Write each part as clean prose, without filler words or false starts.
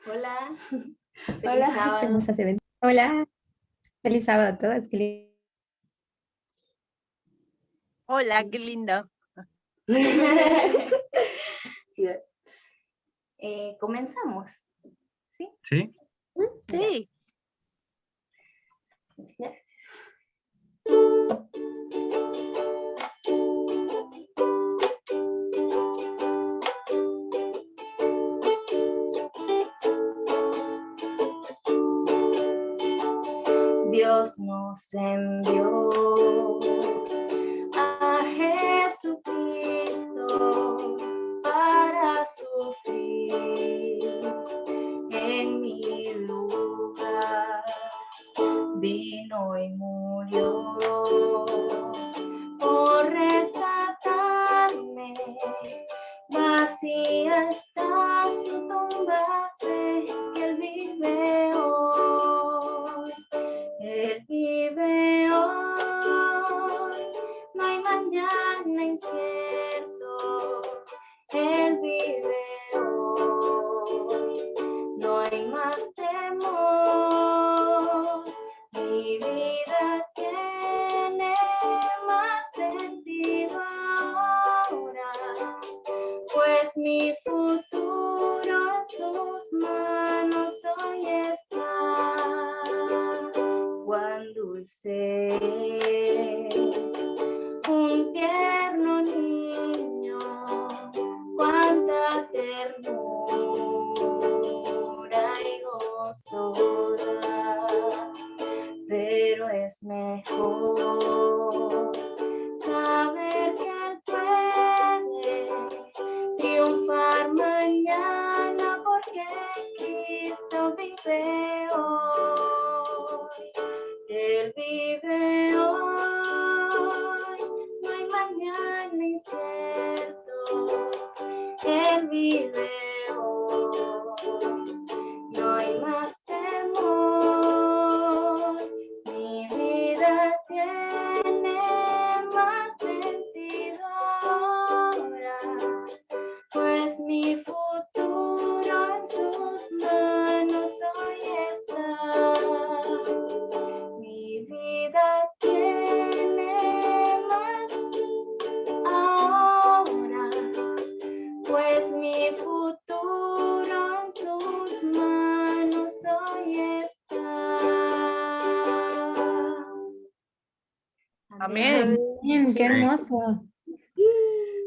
Hola, feliz Hola, qué sábado. hermosa se ven. Hola, feliz sábado a todos. Hola, qué lindo. Comenzamos, ¿sí? ¿Sí? Ya. Sí, Ya. Dios nos envió a Jesucristo para sufrir en mi lugar. Vino y murió por rescatarme. Vacía está su tumba, sé que Él vive hoy. Él vive hoy. No hay mañana incierto. Él vive hoy. No hay más temor. Mi vida tiene más sentido ahora, pues mi futuro en sus manos hoy está. Cuán dulce es un tierno niño, cuánta ternura y gozo da, pero es mejor saber que Él puede triunfar mañana porque Cristo vive hoy. Él vive hoy, no hay mañana incierto. Él vive hoy, no hay más temor. Mi vida tiene más sentido ahora, pues mi futuro en sus manos hoy está. Mi vida tiene más ahora, pues mi futuro en sus manos hoy está. amén. Bien, qué Amén. hermoso.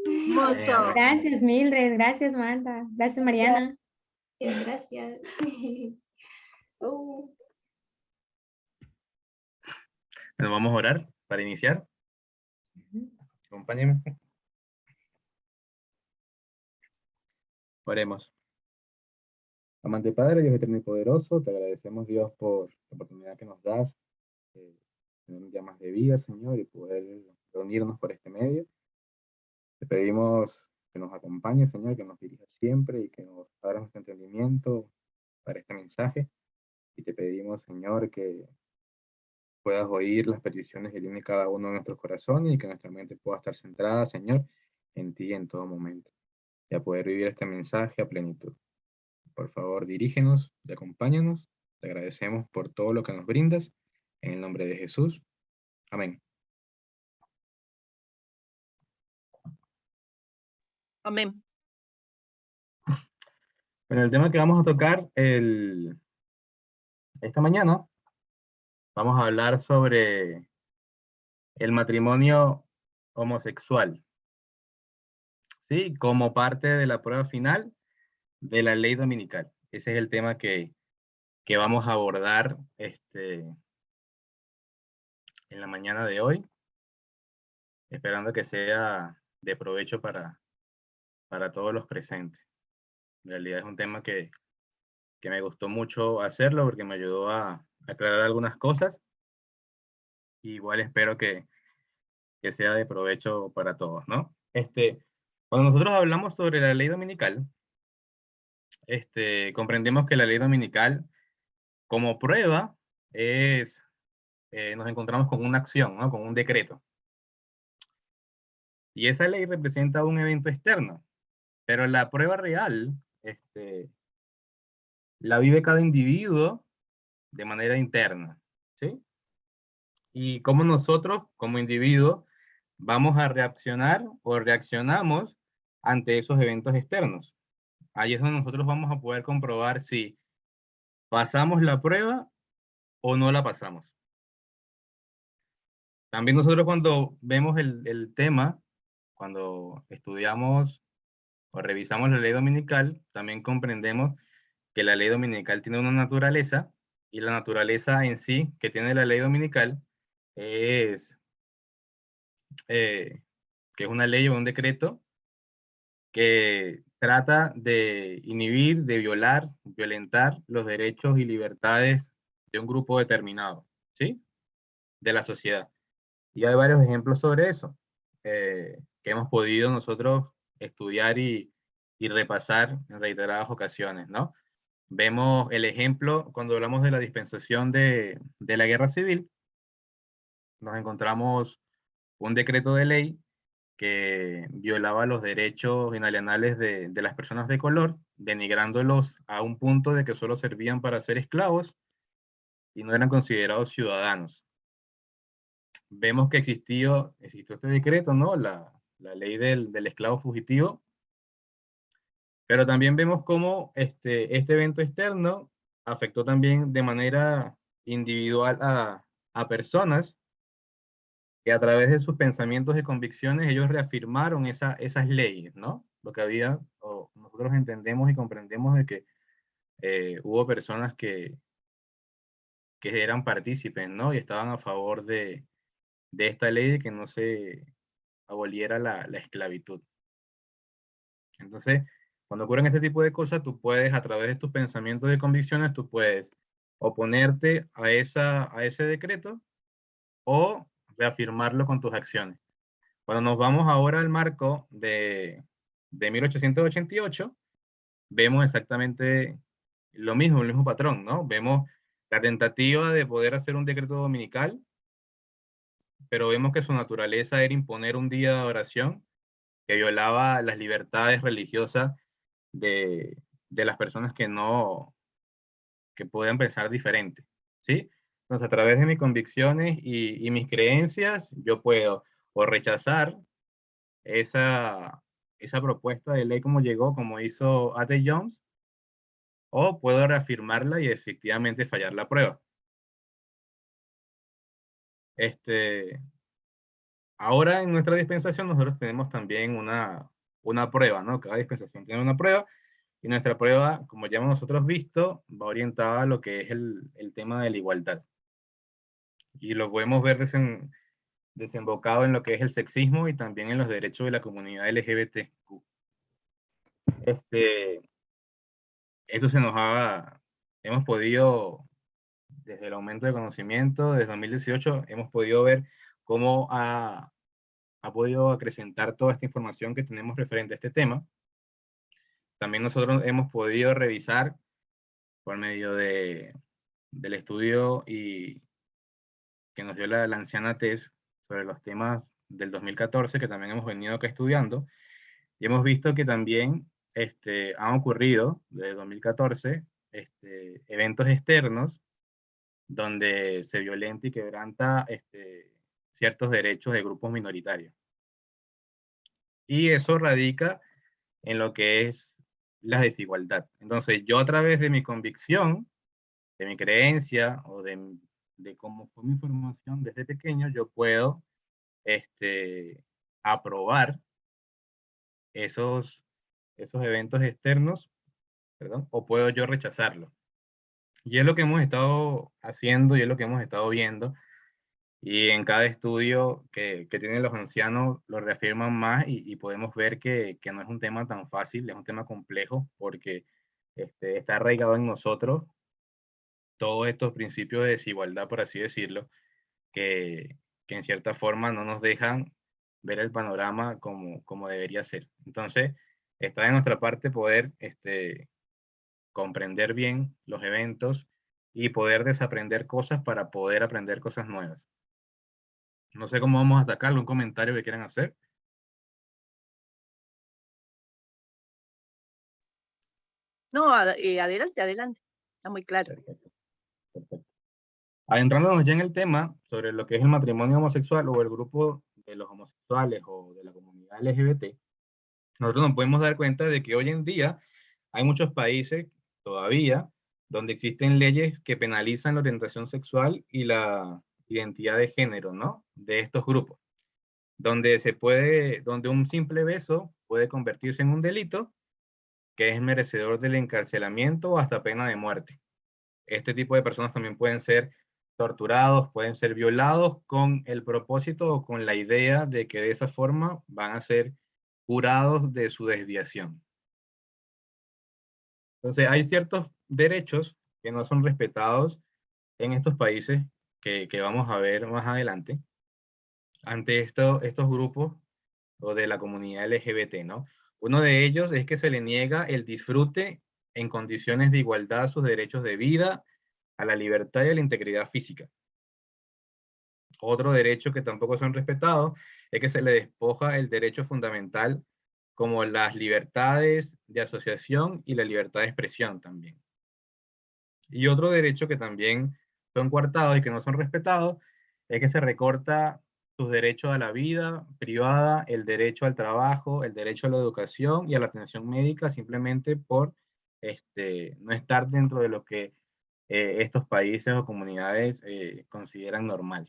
Hermoso. Gracias, Mildred. Gracias, Marta. Gracias, Mariana. Gracias. Oh. Nos vamos a orar para iniciar. Acompáñenme. Oremos. Amante Padre, Dios eterno y poderoso, te agradecemos, Dios, por la oportunidad que nos das de tener un día más de vida, Señor, y poder reunirnos por este medio. Te pedimos que nos acompañes, Señor, que nos dirijas siempre y que nos abras nuestro entendimiento para este mensaje. Y te pedimos, Señor, que puedas oír las peticiones que tiene cada uno de nuestros corazones y que nuestra mente pueda estar centrada, Señor, en ti en todo momento, y a poder vivir este mensaje a plenitud. Por favor, dirígenos y acompáñanos. Te agradecemos por todo lo que nos brindas. En el nombre de Jesús. Amén. Amén. Bueno, el tema que vamos a tocar esta mañana, vamos a hablar sobre el matrimonio homosexual, ¿sí? Como parte de la prueba final de la ley dominical. Ese es el tema que vamos a abordar en la mañana de hoy, esperando que sea de provecho para todos los presentes. En realidad es un tema que me gustó mucho hacerlo porque me ayudó a aclarar algunas cosas. Igual espero que sea de provecho para todos, ¿no? Cuando nosotros hablamos sobre la ley dominical, comprendemos que la ley dominical, como prueba, nos encontramos con una acción, ¿no? Con un decreto. Y esa ley representa un evento externo, pero la prueba real la vive cada individuo de manera interna, ¿sí? Y cómo nosotros, como individuos, vamos a reaccionar o reaccionamos ante esos eventos externos. Ahí es donde nosotros vamos a poder comprobar si pasamos la prueba o no la pasamos. También nosotros cuando vemos el tema, cuando estudiamos o revisamos la ley dominical, también comprendemos que la ley dominical tiene una naturaleza, y la naturaleza en sí que tiene la ley dominical es que es una ley o un decreto que trata de inhibir, de violar, violentar los derechos y libertades de un grupo determinado, ¿sí? De la sociedad. Y hay varios ejemplos sobre eso, que hemos podido nosotros estudiar y repasar en reiteradas ocasiones, ¿no? Vemos el ejemplo cuando hablamos de la dispensación de la guerra civil, nos encontramos un decreto de ley que violaba los derechos inalienables de las personas de color, denigrándolos a un punto de que solo servían para ser esclavos y no eran considerados ciudadanos. Vemos que existió este decreto, ¿no? La ley del esclavo fugitivo, pero también vemos cómo este evento externo afectó también de manera individual a personas que a través de sus pensamientos y convicciones ellos reafirmaron esas leyes, ¿no? Lo que había, o nosotros entendemos y comprendemos de que hubo personas que eran partícipes, ¿no? Y estaban a favor de esta ley de que no se aboliera la esclavitud. Entonces, cuando ocurren este tipo de cosas, tú puedes, a través de tus pensamientos y convicciones, tú puedes oponerte a ese decreto o reafirmarlo con tus acciones. Cuando nos vamos ahora al marco de 1888, vemos exactamente lo mismo, el mismo patrón, ¿no? Vemos la tentativa de poder hacer un decreto dominical, pero vemos que su naturaleza era imponer un día de oración que violaba las libertades religiosas de las personas que podían pensar diferente, ¿sí? Entonces, a través de mis convicciones y mis creencias, yo puedo o rechazar esa propuesta de ley como llegó, como hizo A.T. Jones, o puedo reafirmarla y efectivamente fallar la prueba. Ahora en nuestra dispensación nosotros tenemos también una prueba, ¿no? Cada dispensación tiene una prueba, y nuestra prueba, como ya hemos nosotros visto, va orientada a lo que es el tema de la igualdad. Y lo podemos ver desembocado en lo que es el sexismo y también en los derechos de la comunidad LGBTQ. Esto hemos podido, desde el aumento de conocimiento, desde 2018, hemos podido ver cómo ha podido acrecentar toda esta información que tenemos referente a este tema. También nosotros hemos podido revisar por medio del estudio que nos dio la anciana TES sobre los temas del 2014, que también hemos venido acá estudiando, y hemos visto que también han ocurrido desde 2014 eventos externos donde se violenta y quebranta ciertos derechos de grupos minoritarios. Y eso radica en lo que es la desigualdad. Entonces, yo a través de mi convicción, de mi creencia o de cómo fue mi formación desde pequeño, yo puedo aprobar esos eventos externos, perdón, o puedo yo rechazarlo. Y es lo que hemos estado haciendo y es lo que hemos estado viendo. Y en cada estudio que tienen los ancianos lo reafirman más, y podemos ver que no es un tema tan fácil, es un tema complejo porque está arraigado en nosotros todos estos principios de desigualdad, por así decirlo, que en cierta forma no nos dejan ver el panorama como debería ser. Entonces, está de nuestra parte poder comprender bien los eventos y poder desaprender cosas para poder aprender cosas nuevas. No sé cómo vamos a atacarlo, un comentario que quieran hacer. No, adelante, adelante. Está muy claro. Perfecto, perfecto. Adentrándonos ya en el tema sobre lo que es el matrimonio homosexual o el grupo de los homosexuales o de la comunidad LGBT, nosotros nos podemos dar cuenta de que hoy en día hay muchos países todavía donde existen leyes que penalizan la orientación sexual y la identidad de género, ¿no? De estos grupos, donde un simple beso puede convertirse en un delito que es merecedor del encarcelamiento o hasta pena de muerte. Este tipo de personas también pueden ser torturados, pueden ser violados con el propósito o con la idea de que de esa forma van a ser curados de su desviación. Entonces, hay ciertos derechos que no son respetados en estos países que vamos a ver más adelante ante estos grupos o de la comunidad LGBT, ¿no? Uno de ellos es que se le niega el disfrute en condiciones de igualdad a sus derechos de vida, a la libertad y a la integridad física. Otro derecho que tampoco son respetados es que se le despoja el derecho fundamental como las libertades de asociación y la libertad de expresión también. Y otro derecho que también son coartados y que no son respetados es que se recorta sus derechos a la vida privada, el derecho al trabajo, el derecho a la educación y a la atención médica simplemente por no estar dentro de lo que estos países o comunidades consideran normal.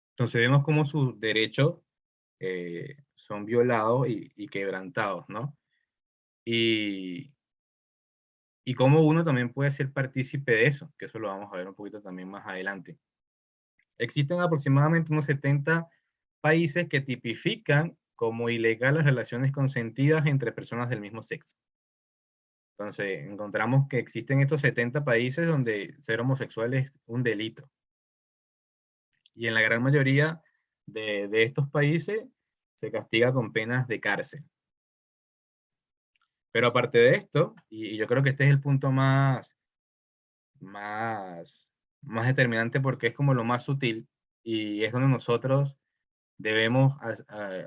Entonces vemos cómo sus derechos son violados y quebrantados, ¿no? Y, y cómo uno también puede ser partícipe de eso, que eso lo vamos a ver un poquito también más adelante. Existen aproximadamente unos 70 países que tipifican como ilegal las relaciones consentidas entre personas del mismo sexo. Entonces, encontramos que existen estos 70 países donde ser homosexual es un delito. Y en la gran mayoría de estos países se castiga con penas de cárcel. Pero aparte de esto, y yo creo que este es el punto más determinante porque es como lo más sutil y es donde nosotros debemos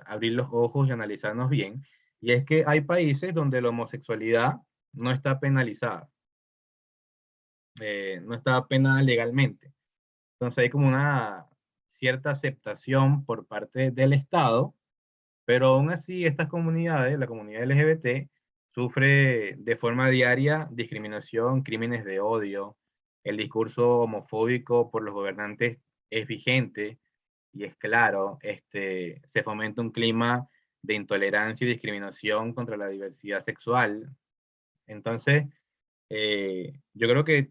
abrir los ojos y analizarnos bien, y es que hay países donde la homosexualidad no está penalizada, no está penada legalmente. Entonces hay como una cierta aceptación por parte del Estado, pero aún así estas comunidades, la comunidad LGBT, sufre de forma diaria discriminación, crímenes de odio, el discurso homofóbico por los gobernantes es vigente y es claro, se fomenta un clima de intolerancia y discriminación contra la diversidad sexual. Entonces, yo creo que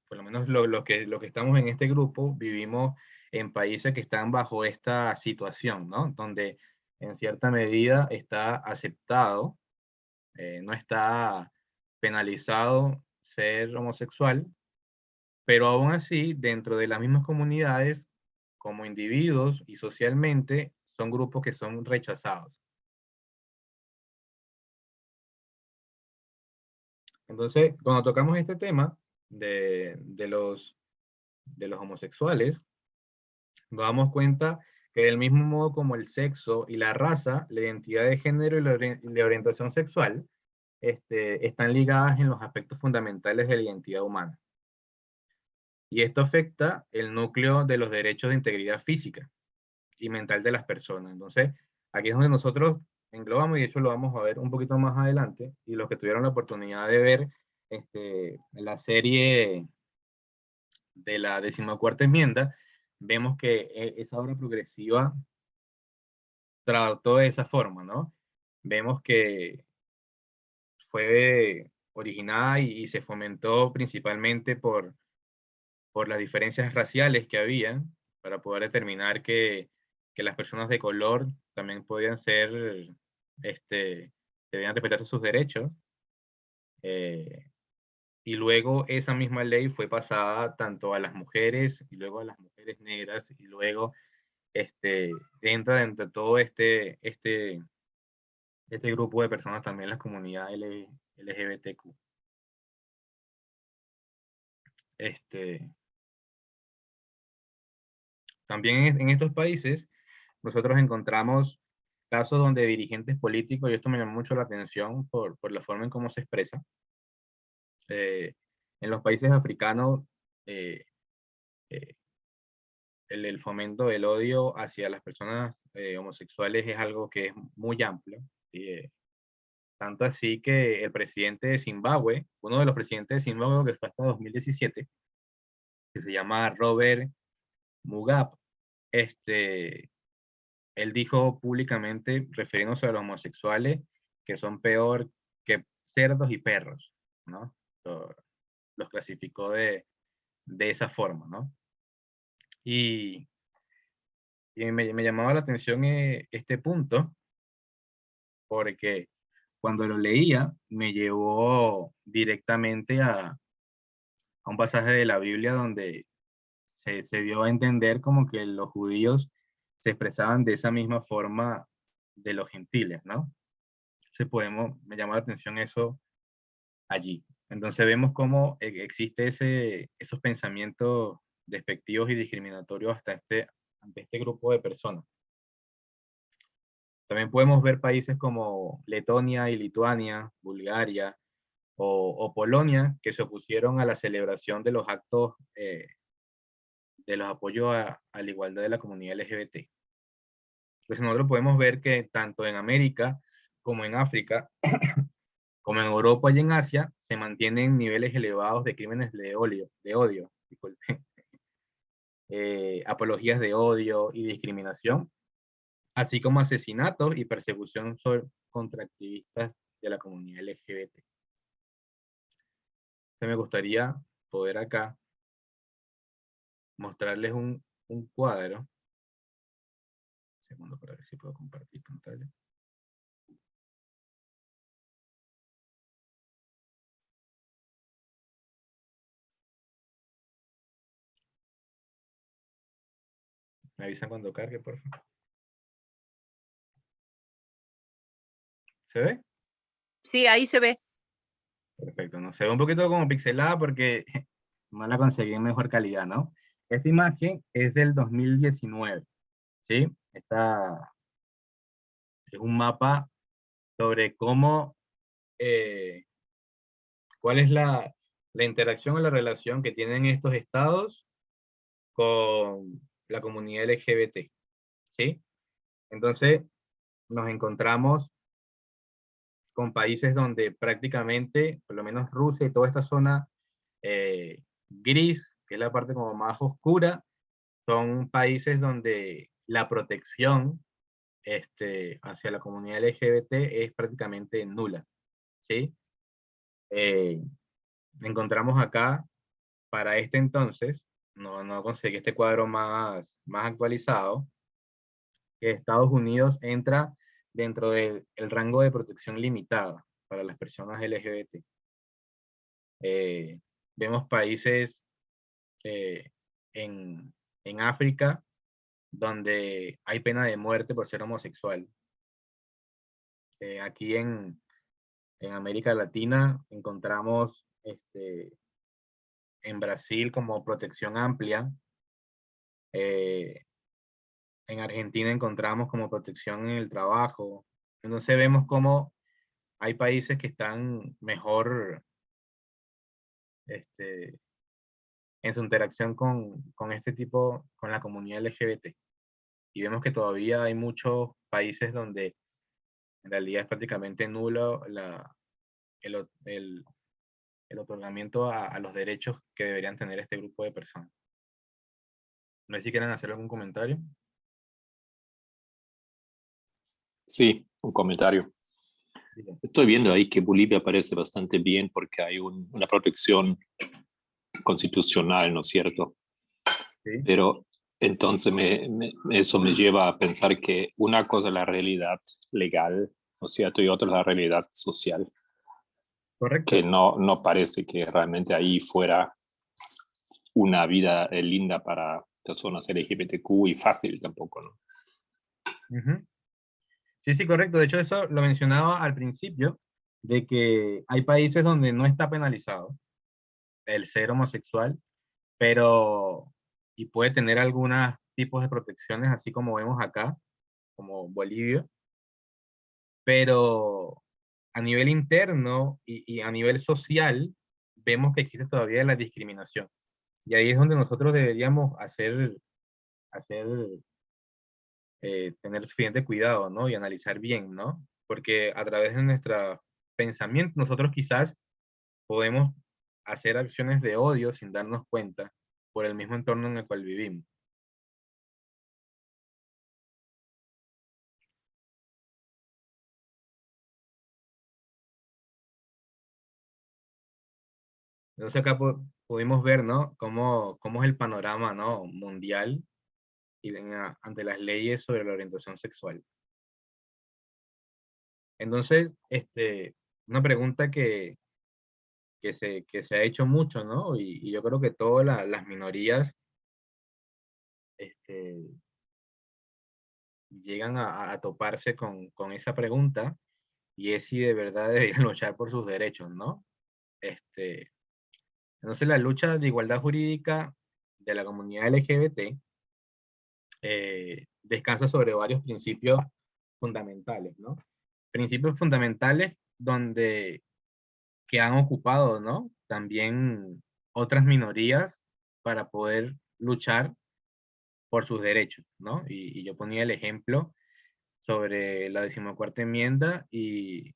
por lo menos lo que estamos en este grupo, vivimos en países que están bajo esta situación, ¿no? Donde en cierta medida está aceptado, no está penalizado ser homosexual, pero aún así, dentro de las mismas comunidades, como individuos y socialmente, son grupos que son rechazados. Entonces, cuando tocamos este tema de los homosexuales, nos damos cuenta que del mismo modo como el sexo y la raza, la identidad de género y la orientación sexual están ligadas en los aspectos fundamentales de la identidad humana. Y esto afecta el núcleo de los derechos de integridad física y mental de las personas. Entonces, aquí es donde nosotros englobamos, y de hecho lo vamos a ver un poquito más adelante, y los que tuvieron la oportunidad de ver la serie de la 14ª enmienda, vemos que esa obra progresiva trató de esa forma, ¿no? Vemos que fue originada y se fomentó principalmente por las diferencias raciales que había, para poder determinar que las personas de color también podían ser, debían respetar sus derechos. Y luego esa misma ley fue pasada tanto a las mujeres y luego a las mujeres negras y luego entra dentro de todo este grupo de personas también la comunidad LGBTQ. También en estos países nosotros encontramos casos donde dirigentes políticos, y esto me llamó mucho la atención por la forma en cómo se expresa, en los países africanos, eh, eh, el fomento del odio hacia las personas homosexuales es algo que es muy amplio. ¿Sí? Tanto así que el presidente de Zimbabue, uno de los presidentes de Zimbabue que fue hasta 2017, que se llama Robert Mugabe, él dijo públicamente, refiriéndose a los homosexuales, que son peor que cerdos y perros, ¿no? Los clasificó de esa forma, ¿no? Y, me llamaba la atención este punto, porque cuando lo leía me llevó directamente a un pasaje de la Biblia donde se dio a entender como que los judíos se expresaban de esa misma forma de los gentiles, ¿no? Me llamó la atención eso allí. Entonces vemos cómo existe esos pensamientos despectivos y discriminatorios ante este grupo de personas. También podemos ver países como Letonia y Lituania, Bulgaria o Polonia, que se opusieron a la celebración de los actos de los apoyos a la igualdad de la comunidad LGBT. Entonces nosotros podemos ver que tanto en América como en África, como en Europa y en Asia, se mantienen niveles elevados de crímenes de odio, disculpe, apologías de odio y discriminación, así como asesinatos y persecución contra activistas de la comunidad LGBT. Entonces me gustaría poder acá mostrarles un cuadro. Un segundo para ver si puedo compartir pantalla. Me avisan cuando cargue, por favor. ¿Se ve? Sí, ahí se ve. Perfecto, ¿no? Se ve un poquito como pixelada porque no la conseguí en mejor calidad, ¿no? Esta imagen es del 2019, ¿sí? Esta es un mapa sobre cuál es la interacción o la relación que tienen estos estados con la comunidad LGBT, ¿sí? Entonces, nos encontramos con países donde prácticamente, por lo menos Rusia y toda esta zona gris, que es la parte como más oscura, son países donde la protección hacia la comunidad LGBT es prácticamente nula, ¿sí? Encontramos acá, para este entonces, no conseguí este cuadro más actualizado, que Estados Unidos entra dentro del rango de protección limitada para las personas LGBT. Vemos países en África donde hay pena de muerte por ser homosexual. Aquí en América Latina encontramos en Brasil como protección amplia. En Argentina encontramos como protección en el trabajo. Entonces vemos cómo hay países que están mejor en su interacción con este tipo, con la comunidad LGBT. Y vemos que todavía hay muchos países donde en realidad es prácticamente nulo el otorgamiento a los derechos que deberían tener este grupo de personas. No sé si quieren hacer algún comentario. Sí, un comentario. Diga. Estoy viendo ahí que Bolivia parece bastante bien porque hay una protección constitucional, ¿no es cierto? Sí, Pero entonces eso me lleva a pensar que una cosa es la realidad legal, ¿no es cierto? Y otra es la realidad social, correcto. que no parece que realmente ahí fuera una vida linda para personas LGBTQ y fácil tampoco, ¿no? Ujú. Sí, sí, correcto. De hecho, eso lo mencionaba al principio, de que hay países donde no está penalizado el ser homosexual, pero y puede tener algunos tipos de protecciones, así como vemos acá, como Bolivia, pero a nivel interno y a nivel social, vemos que existe todavía la discriminación. Y ahí es donde nosotros deberíamos tener suficiente cuidado, ¿no? Y analizar bien, ¿no? Porque a través de nuestro pensamiento, nosotros quizás podemos hacer acciones de odio sin darnos cuenta por el mismo entorno en el cual vivimos. Entonces acá pudimos ver, ¿no? Cómo es el panorama, ¿no? Mundial y ante las leyes sobre la orientación sexual. Entonces, una pregunta que se ha hecho mucho, ¿no? Y yo creo que todas las minorías este, llegan a toparse con esa pregunta, y es si de verdad deberían luchar por sus derechos, ¿no? Entonces la lucha de igualdad jurídica de la comunidad LGBT descansa sobre varios principios fundamentales, ¿no? Principios fundamentales que han ocupado, ¿no? También otras minorías para poder luchar por sus derechos, ¿no? Y yo ponía el ejemplo sobre la 14ª enmienda y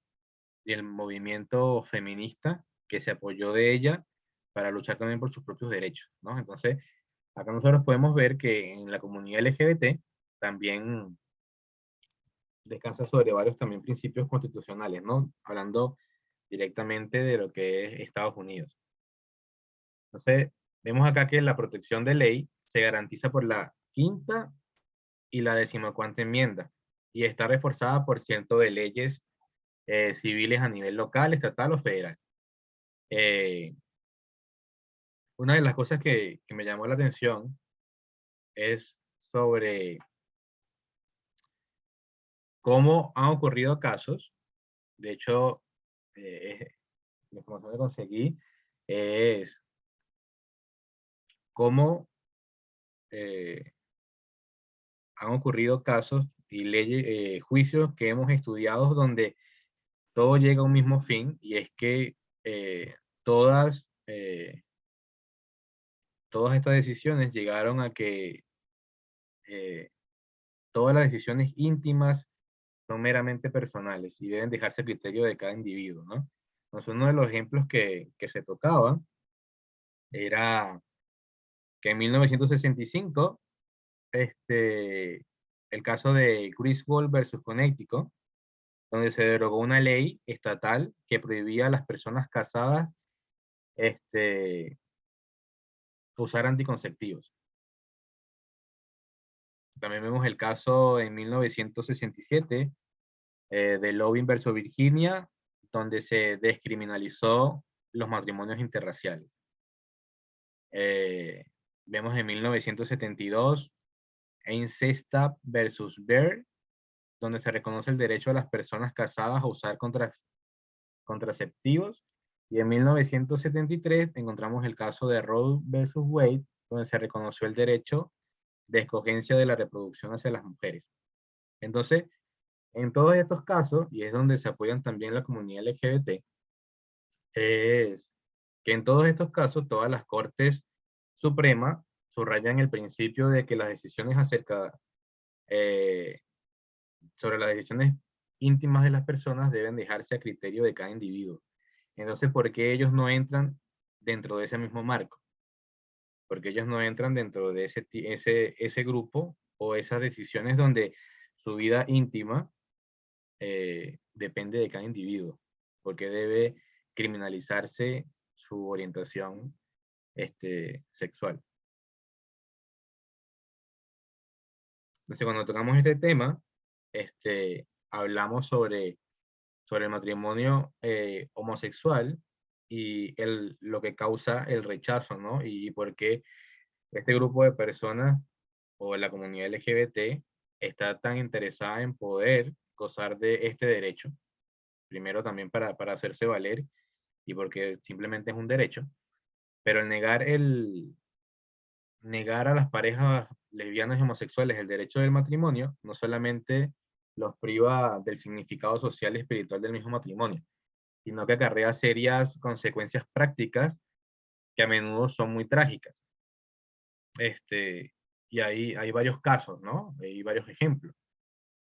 el movimiento feminista que se apoyó de ella para luchar también por sus propios derechos, ¿no? Entonces, acá nosotros podemos ver que en la comunidad LGBT también descansa sobre varios también principios constitucionales, ¿no? Hablando directamente de lo que es Estados Unidos. Entonces, vemos acá que la protección de ley se garantiza por la 5ª y la 14ª enmienda, y está reforzada por cientos de leyes civiles a nivel local, estatal o federal. Una de las cosas que me llamó la atención es sobre cómo han ocurrido casos. De hecho, la información que conseguí es cómo han ocurrido casos y leyes, juicios que hemos estudiado donde todo llega a un mismo fin, y es que todas estas decisiones llegaron a que todas las decisiones íntimas son meramente personales y deben dejarse a criterio de cada individuo, ¿no? Entonces, uno de los ejemplos que se tocaba era que en 1965, el caso de Griswold versus Connecticut, donde se derogó una ley estatal que prohibía a las personas casadas usar anticonceptivos. También vemos el caso en 1967 de Loving versus Virginia, donde se descriminalizó los matrimonios interraciales. Vemos en 1972 Eisenstadt versus Baird, donde se reconoce el derecho a las personas casadas a usar contraceptivos. Y en 1973 encontramos el caso de Roe versus Wade, donde se reconoció el derecho de escogencia de la reproducción hacia las mujeres. Entonces, en todos estos casos, y es donde se apoyan también la comunidad LGBT, es que en todos estos casos todas las Cortes Supremas subrayan el principio de que las decisiones sobre las decisiones íntimas de las personas deben dejarse a criterio de cada individuo. Entonces, ¿por qué ellos no entran dentro de ese mismo marco? Porque ellos no entran dentro de ese grupo o esas decisiones donde su vida íntima depende de cada individuo, porque debe criminalizarse su orientación sexual. Entonces, cuando tocamos este tema, hablamos sobre el matrimonio homosexual y lo que causa el rechazo, ¿no? Y por qué este grupo de personas o la comunidad LGBT está tan interesada en poder gozar de este derecho. Primero también para hacerse valer, y porque simplemente es un derecho. Pero el negar a las parejas lesbianas y homosexuales el derecho del matrimonio no solamente los priva del significado social y espiritual del mismo matrimonio, sino que acarrea serias consecuencias prácticas que a menudo son muy trágicas. Y hay varios casos, ¿no? Hay varios ejemplos.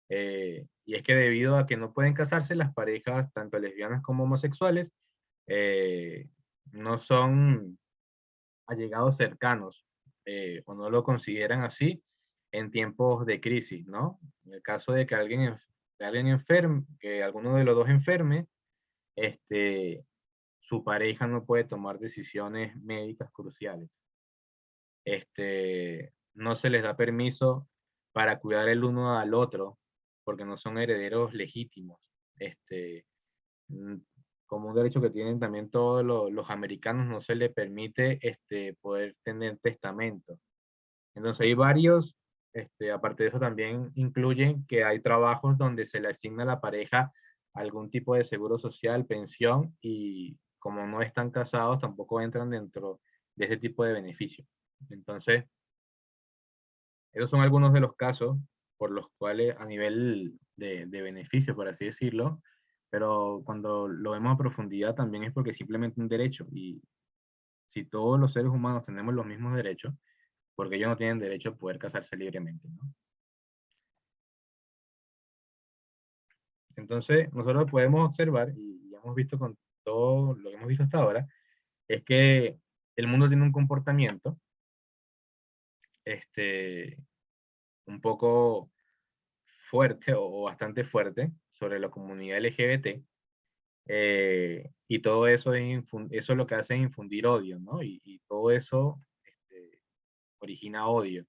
Y es que debido a que no pueden casarse, las parejas, tanto lesbianas como homosexuales, no son allegados cercanos, o no lo consideran así en tiempos de crisis, ¿no? En el caso de que alguien enferme, que alguno de los dos enferme, su pareja no puede tomar decisiones médicas cruciales. No se les da permiso para cuidar el uno al otro, porque no son herederos legítimos. Mm, Como un derecho que tienen también todos los americanos, no se les permite poder tener testamento. Entonces hay varios, aparte de eso también incluyen que hay trabajos donde se le asigna a la pareja algún tipo de seguro social, pensión, y como no están casados tampoco entran dentro de ese tipo de beneficios. Entonces, esos son algunos de los casos por los cuales a nivel de beneficio, por así decirlo, pero cuando lo vemos a profundidad también es porque es simplemente un derecho, y si todos los seres humanos tenemos los mismos derechos, porque ellos no tienen derecho a poder casarse libremente, ¿no? Entonces, nosotros podemos observar, y hemos visto con todo lo que hemos visto hasta ahora, es que el mundo tiene un comportamiento un poco fuerte o bastante fuerte sobre la comunidad LGBT, y todo eso eso lo que hace es infundir odio, ¿no? Y todo eso origina odio.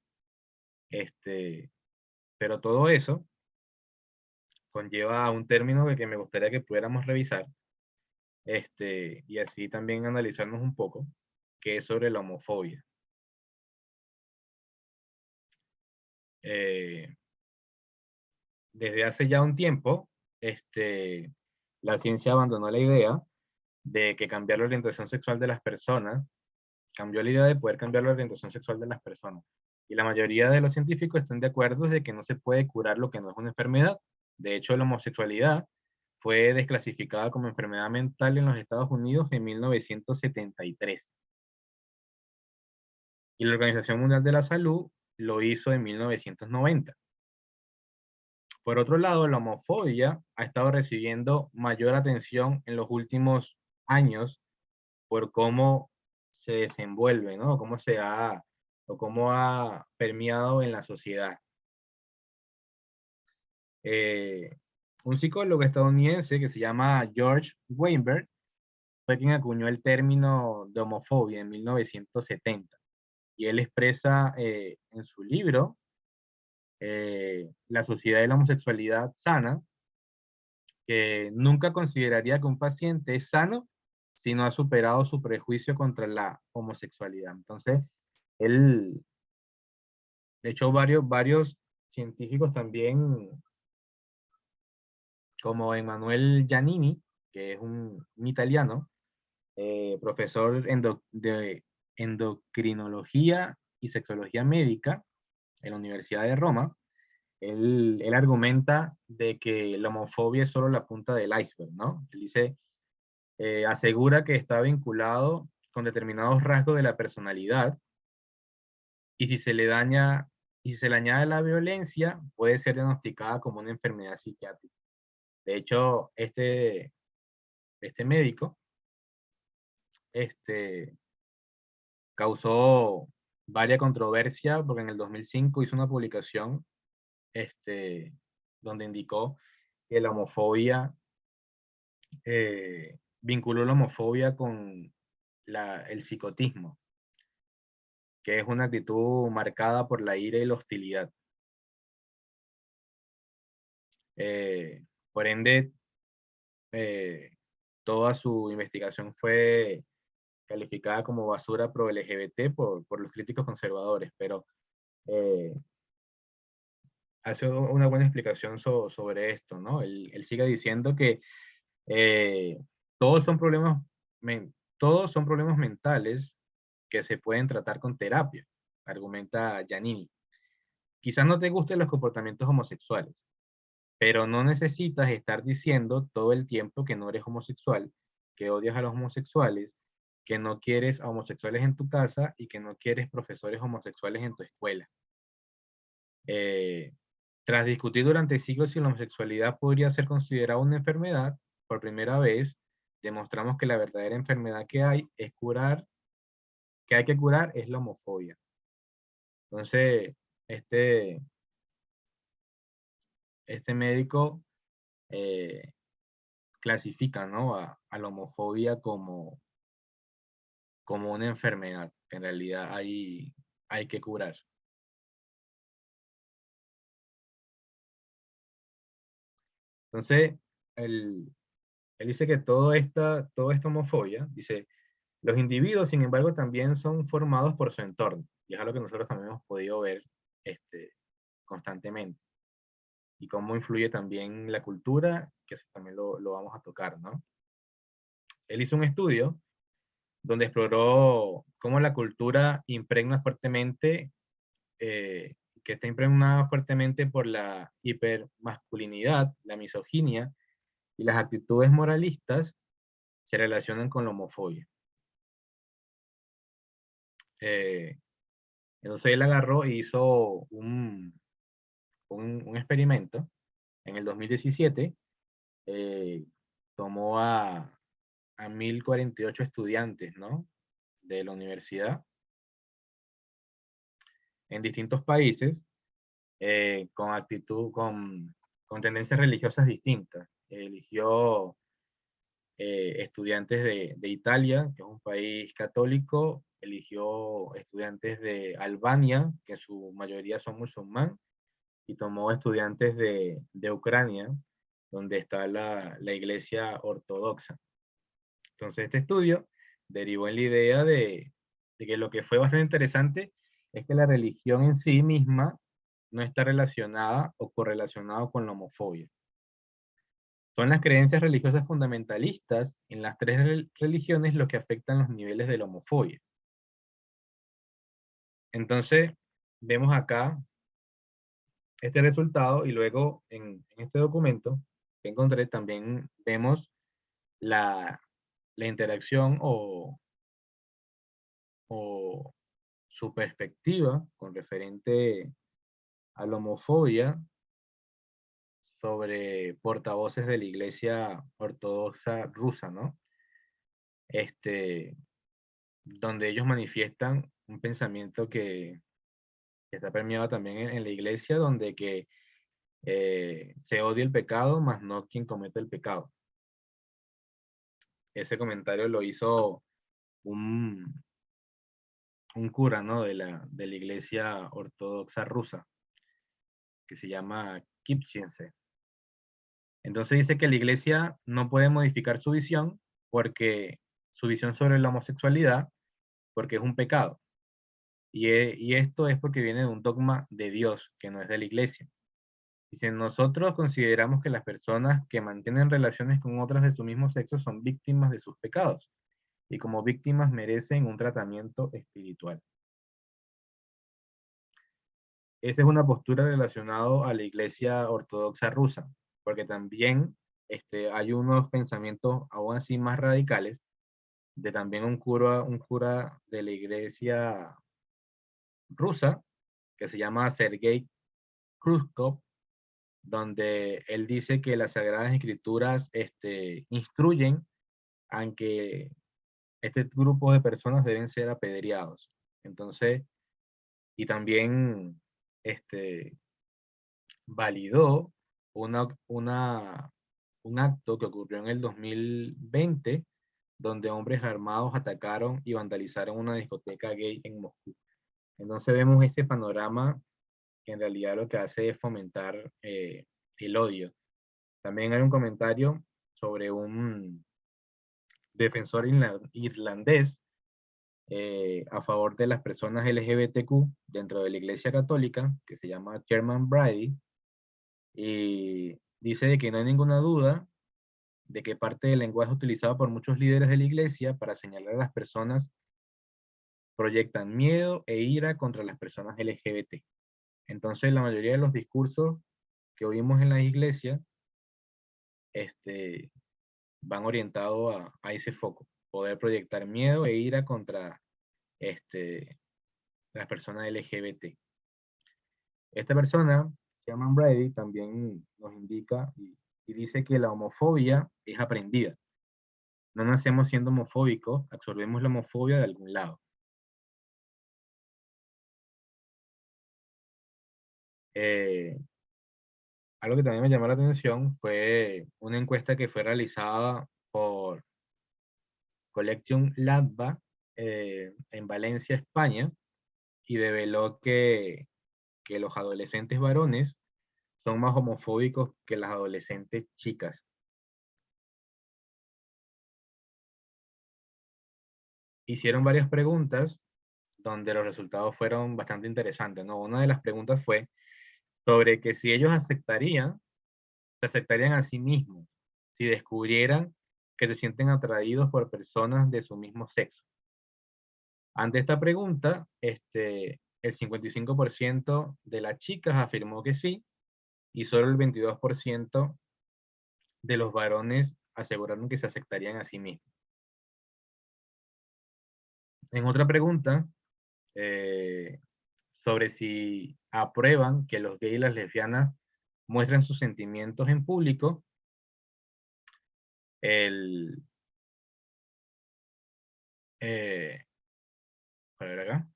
Pero todo eso conlleva a un término que me gustaría que pudiéramos revisar, y así también analizarnos un poco, que es sobre la homofobia. Desde hace ya un tiempo, la ciencia abandonó la idea de que cambiar la orientación sexual de las personas, cambió la idea de poder cambiar la orientación sexual de las personas. Y la mayoría de los científicos están de acuerdo de que no se puede curar lo que no es una enfermedad. De hecho, la homosexualidad fue desclasificada como enfermedad mental en los Estados Unidos en 1973. Y la Organización Mundial de la Salud lo hizo en 1990. Por otro lado, la homofobia ha estado recibiendo mayor atención en los últimos años por cómo se desenvuelve, ¿no? Cómo ha permeado en la sociedad. Un psicólogo estadounidense que se llama George Weinberg fue quien acuñó el término de homofobia en 1970. Y él expresa en su libro, La sociedad de la homosexualidad sana, que nunca consideraría que un paciente es sano si no ha superado su prejuicio contra la homosexualidad. Entonces, él, de hecho, varios científicos también, como Emanuele Giannini, que es un italiano, profesor de endocrinología y sexología médica en la Universidad de Roma, él argumenta de que la homofobia es solo la punta del iceberg, ¿no? Él dice, asegura que está vinculado con determinados rasgos de la personalidad, y si se le daña, y si se le añade la violencia, puede ser diagnosticada como una enfermedad psiquiátrica. De hecho, este médico, causó varia controversia porque en el 2005 hizo una publicación, donde indicó que la homofobia, vinculó la homofobia con el psicotismo, que es una actitud marcada por la ira y la hostilidad. Por ende, toda su investigación fue calificada como basura pro LGBT por los críticos conservadores, pero hace una buena explicación sobre esto, ¿no? Él sigue diciendo que todos son todos son problemas mentales que se pueden tratar con terapia, argumenta Giannini. Quizás no te gusten los comportamientos homosexuales, pero no necesitas estar diciendo todo el tiempo que no eres homosexual, que odias a los homosexuales, que no quieres a homosexuales en tu casa y que no quieres profesores homosexuales en tu escuela. Tras discutir durante siglos si la homosexualidad podría ser considerada una enfermedad, por primera vez demostramos que la verdadera enfermedad que hay que curar es la homofobia. Entonces, este médico clasifica, ¿no?, a la homofobia como una enfermedad que en realidad hay que curar. Entonces, él dice que toda esta homofobia, dice, los individuos, sin embargo, también son formados por su entorno, y es algo que nosotros también hemos podido ver constantemente, y cómo influye también la cultura, que eso también lo vamos a tocar, ¿no? Él hizo un estudio donde exploró cómo la cultura impregna fuertemente, que está impregnada fuertemente por la hipermasculinidad, la misoginia y las actitudes moralistas se relacionan con la homofobia. Entonces él agarró e hizo un experimento. En el 2017 tomó a 1048 estudiantes, ¿no?, de la universidad en distintos países con tendencias religiosas distintas. Eligió estudiantes de Italia, que es un país católico, eligió estudiantes de Albania, que en su mayoría son musulmán, y tomó estudiantes de Ucrania, donde está la iglesia ortodoxa. Entonces este estudio derivó en la idea de que lo que fue bastante interesante es que la religión en sí misma no está relacionada o correlacionada con la homofobia. Son las creencias religiosas fundamentalistas en las tres religiones lo que afectan los niveles de la homofobia. Entonces, vemos acá este resultado y luego en este documento que encontré también vemos la interacción o su perspectiva con referente a la homofobia sobre portavoces de la Iglesia Ortodoxa rusa, ¿no? Donde ellos manifiestan un pensamiento que está permeado también en la Iglesia, donde que se odia el pecado, más no quien comete el pecado. Ese comentario lo hizo un cura, ¿no?, de la Iglesia Ortodoxa rusa, que se llama Kipchense. Entonces dice que la Iglesia no puede modificar su visión sobre la homosexualidad, porque es un pecado. Y esto es porque viene de un dogma de Dios, que no es de la Iglesia. Dice, nosotros consideramos que las personas que mantienen relaciones con otras de su mismo sexo son víctimas de sus pecados, y como víctimas merecen un tratamiento espiritual. Esa es una postura relacionada a la Iglesia Ortodoxa rusa, porque también hay unos pensamientos aún así más radicales de también un cura de la Iglesia rusa que se llama Sergei Khrushchev, donde él dice que las Sagradas Escrituras instruyen a que este grupo de personas deben ser apedreados. Entonces, y también validó un acto que ocurrió en el 2020, donde hombres armados atacaron y vandalizaron una discoteca gay en Moscú. Entonces vemos este panorama que en realidad lo que hace es fomentar el odio. También hay un comentario sobre un defensor irlandés a favor de las personas LGBTQ dentro de la Iglesia Católica, que se llama Sherman Brady, y dice de que no hay ninguna duda de que parte del lenguaje utilizado por muchos líderes de la Iglesia para señalar a las personas proyectan miedo e ira contra las personas LGBT. Entonces, la mayoría de los discursos que oímos en la iglesia van orientados a ese foco, poder proyectar miedo e ira contra las personas LGBT. Esta persona, Sherman Brady, también nos indica y dice que la homofobia es aprendida. No nacemos siendo homofóbicos, absorbemos la homofobia de algún lado. Algo que también me llamó la atención fue una encuesta que fue realizada por Collection Labva en Valencia, España, y reveló que los adolescentes varones son más homofóbicos que las adolescentes chicas. Hicieron varias preguntas donde los resultados fueron bastante interesantes, ¿no? Una de las preguntas fue sobre que si ellos se aceptarían a sí mismos si descubrieran que se sienten atraídos por personas de su mismo sexo. Ante esta pregunta, el 55% de las chicas afirmó que sí, y solo el 22% de los varones aseguraron que se aceptarían a sí mismos. En otra pregunta, sobre si aprueban que los gays y las lesbianas muestren sus sentimientos en público, a ver acá.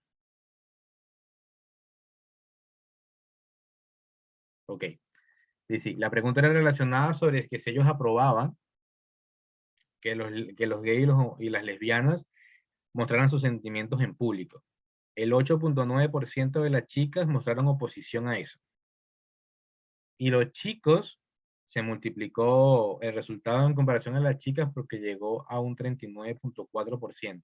Ok. Sí, la pregunta era relacionada sobre que si ellos aprobaban que los gays y las lesbianas mostraran sus sentimientos en público. El 8.9% de las chicas mostraron oposición a eso. Y los chicos, se multiplicó el resultado en comparación a las chicas porque llegó a un 39.4%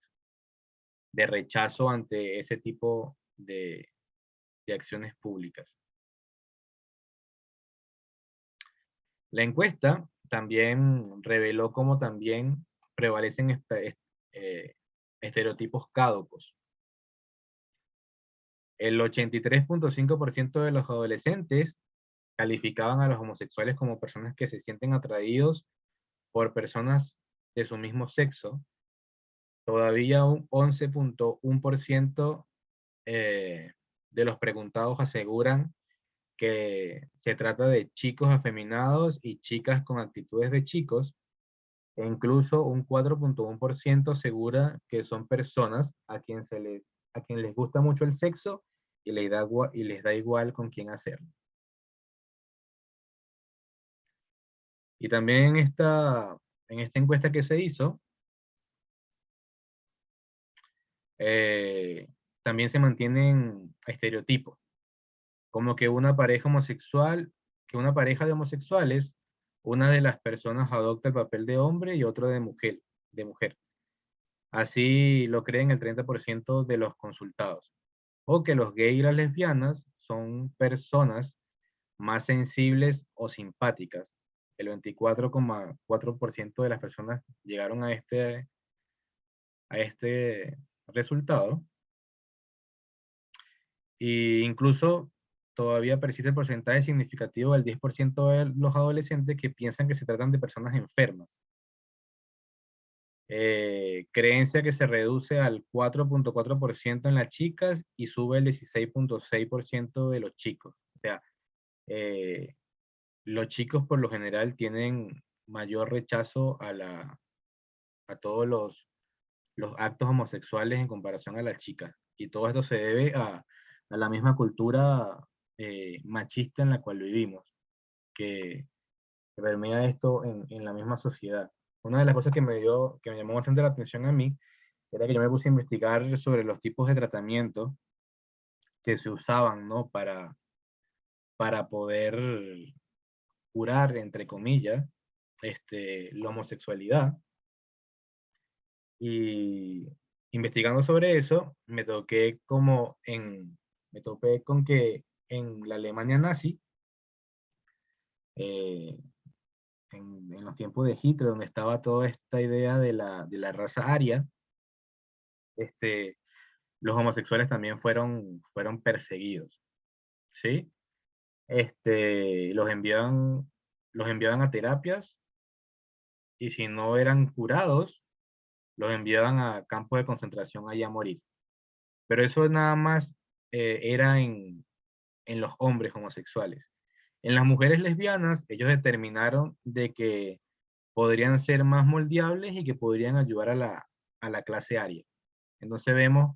de rechazo ante ese tipo de acciones públicas. La encuesta también reveló cómo también prevalecen estereotipos caducos. El 83.5% de los adolescentes calificaban a los homosexuales como personas que se sienten atraídos por personas de su mismo sexo. Todavía un 11.1% de los preguntados aseguran que se trata de chicos afeminados y chicas con actitudes de chicos, e incluso un 4.1% asegura que son personas a quien les gusta mucho el sexo y les da igual con quién hacerlo. Y también en esta encuesta que se hizo, también se mantienen estereotipos, como que una pareja de homosexuales, una de las personas adopta el papel de hombre y otro de mujer. Así lo creen el 30% de los consultados. O que los gays y las lesbianas son personas más sensibles o simpáticas. El 24.4% de las personas llegaron a este resultado. E incluso todavía persiste el porcentaje significativo del 10% de los adolescentes que piensan que se tratan de personas enfermas. Creencia que se reduce al 4.4% en las chicas y sube el 16.6% de los chicos. O sea, los chicos por lo general tienen mayor rechazo a todos los actos homosexuales en comparación a las chicas. Y todo esto se debe a la misma cultura machista en la cual vivimos, que permea esto en la misma sociedad. Una de las cosas que me llamó bastante la atención a mí, era que yo me puse a investigar sobre los tipos de tratamiento que se usaban, ¿no? Para poder curar, entre comillas, la homosexualidad. Y investigando sobre eso, me topé con que en la Alemania nazi, en los tiempos de Hitler, donde estaba toda esta idea de la raza aria, los homosexuales también fueron perseguidos, ¿sí? los enviaban a terapias, y si no eran curados, los enviaban a campos de concentración allá a morir. Pero eso nada más era en los hombres homosexuales. En las mujeres lesbianas, ellos determinaron de que podrían ser más moldeables y que podrían ayudar a la clase aria. Entonces vemos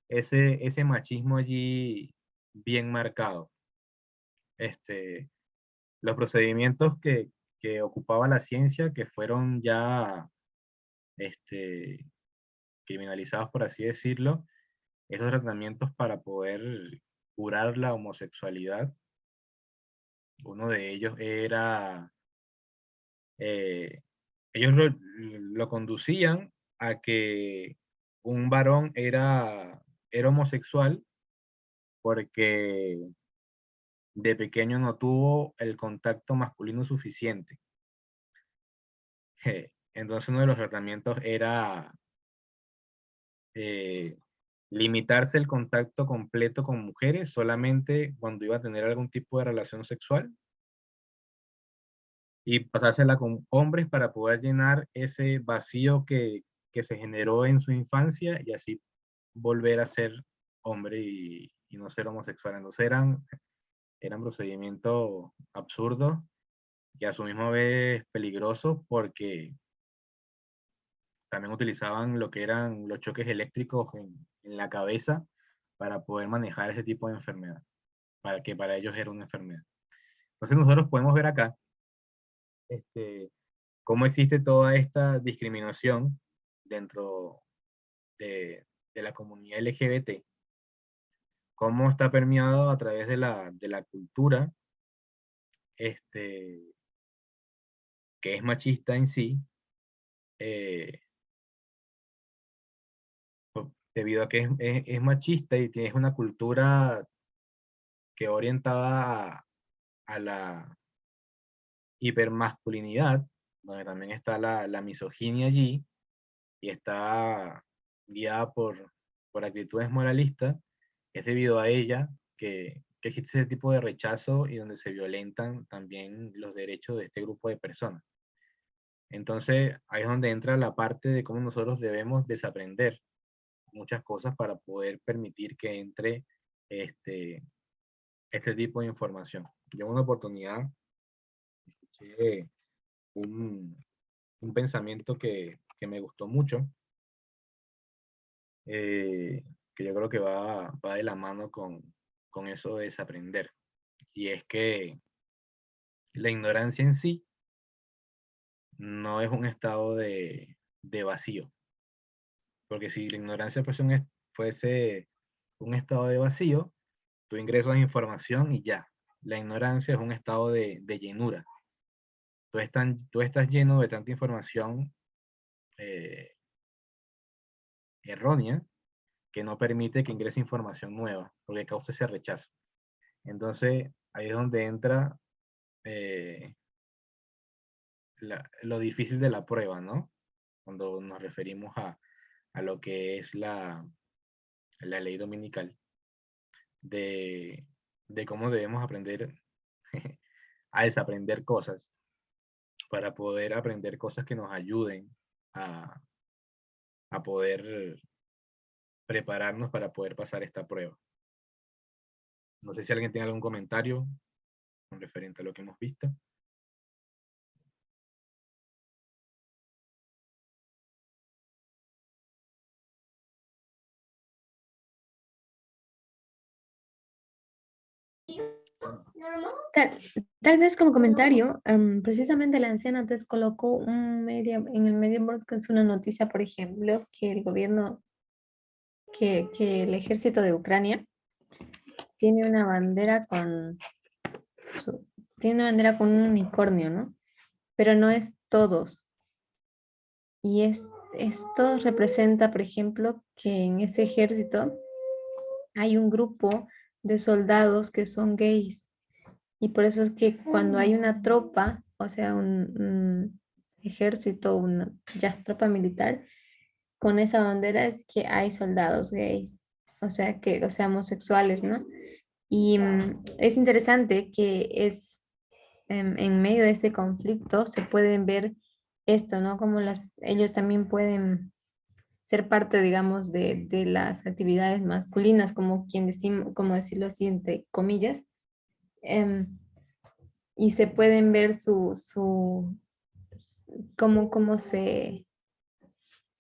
ese machismo allí bien marcado. Los procedimientos que ocupaba la ciencia, que fueron ya criminalizados, por así decirlo, esos tratamientos para poder curar la homosexualidad, uno de ellos era, ellos lo conducían a que un varón era homosexual porque de pequeño no tuvo el contacto masculino suficiente. Entonces uno de los tratamientos era limitarse el contacto completo con mujeres solamente cuando iba a tener algún tipo de relación sexual, y pasársela con hombres para poder llenar ese vacío que se generó en su infancia, y así volver a ser hombre y no ser homosexual. Entonces eran procedimientos absurdos y a su misma vez peligrosos, porque también utilizaban lo que eran los choques eléctricos en la cabeza para poder manejar ese tipo de enfermedad, para que para ellos era una enfermedad. Entonces nosotros podemos ver acá cómo existe toda esta discriminación dentro de la comunidad LGBT, cómo está permeado a través de la cultura, que es machista en sí, debido a que es machista y tienes una cultura que orientada a la hipermasculinidad, donde también está la misoginia allí, y está guiada por actitudes moralistas. Es debido a ella que existe ese tipo de rechazo y donde se violentan también los derechos de este grupo de personas. Entonces, ahí es donde entra la parte de cómo nosotros debemos desaprender muchas cosas para poder permitir que entre este tipo de información. Yo en una oportunidad escuché un pensamiento que me gustó mucho, que yo creo que va de la mano con eso de desaprender. Y es que la ignorancia en sí no es un estado de vacío. Porque si la ignorancia fuese un estado de vacío, tú ingresas información y ya. La ignorancia es un estado de llenura. Tú estás lleno de tanta información errónea, que no permite que ingrese información nueva, porque causa ese rechazo. Entonces, ahí es donde entra lo difícil de la prueba, ¿no? Cuando nos referimos a lo que es la ley dominical, de cómo debemos aprender a desaprender cosas, para poder aprender cosas que nos ayuden a poder prepararnos para poder pasar esta prueba. No sé si alguien tiene algún comentario con referente a lo que hemos visto. Tal vez como comentario, precisamente la anciana antes colocó en el medio broadcast una noticia, por ejemplo, que el gobierno, que el ejército de Ucrania tiene una bandera con un unicornio, ¿no? Pero no es todos. Y esto representa, por ejemplo, que en ese ejército hay un grupo de soldados que son gays. Y por eso es que cuando hay una tropa, o sea, un ejército, una ya tropa militar, con esa bandera es que hay soldados gays, o sea, homosexuales, ¿no? Y es interesante que en medio de ese conflicto se pueden ver esto, ¿no? Como ellos también pueden ser parte, digamos, de las actividades masculinas, como quien decimos, como decirlo así, entre comillas, em, y se pueden ver cómo se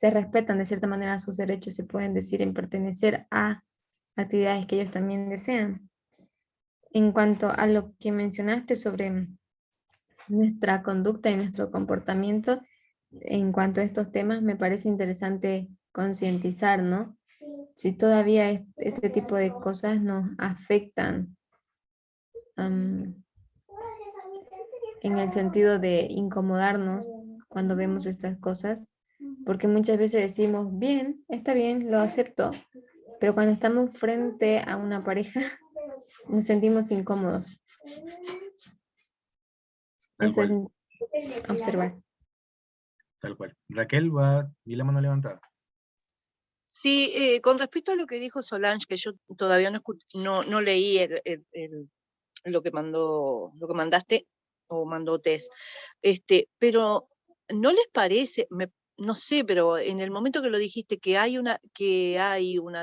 respetan de cierta manera sus derechos, se pueden decir en pertenecer a actividades que ellos también desean. En cuanto a lo que mencionaste sobre nuestra conducta y nuestro comportamiento, en cuanto a estos temas, me parece interesante concientizar, ¿no? Si todavía este tipo de cosas nos afectan en el sentido de incomodarnos cuando vemos estas cosas, porque muchas veces decimos, bien, está bien, lo acepto, pero cuando estamos frente a una pareja, nos sentimos incómodos. Tal Eso es cual, observar. tal cual. Raquel, vi la mano levantada. Sí, con respecto a lo que dijo Solange, que yo todavía no leí lo que mandaste o mandó Tess, pero ¿no les parece? No sé, pero en el momento que lo dijiste que hay una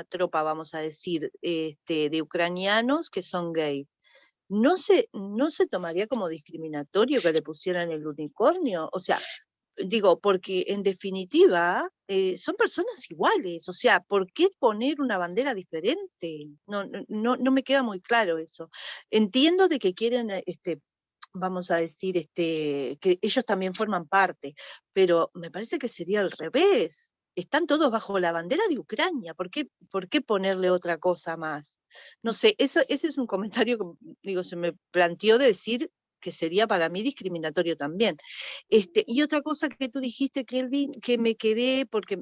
tropa, vamos a decir, de ucranianos que son gay, ¿no se tomaría como discriminatorio que le pusieran el unicornio? O sea, digo, porque en definitiva son personas iguales, o sea, ¿por qué poner una bandera diferente? No me queda muy claro eso. Entiendo de que quieren, vamos a decir, que ellos también forman parte, pero me parece que sería al revés. Están todos bajo la bandera de Ucrania, por qué ponerle otra cosa más? No sé, ese es un comentario que, digo, se me planteó de decir que sería para mí discriminatorio también. Y otra cosa que tú dijiste, Kelvin, que me quedé, porque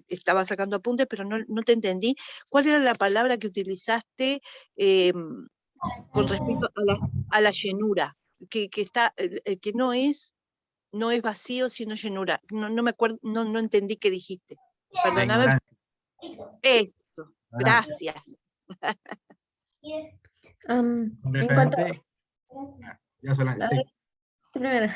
estaba sacando apuntes, pero no te entendí, ¿cuál era la palabra que utilizaste con respecto a la llenura? Que no es vacío, sino llenura. No me acuerdo, no entendí qué dijiste. La Perdóname. ignorancia. Esto, Ignorancia. gracias. En Con cuanto referente, ya Solange, a sí. primero,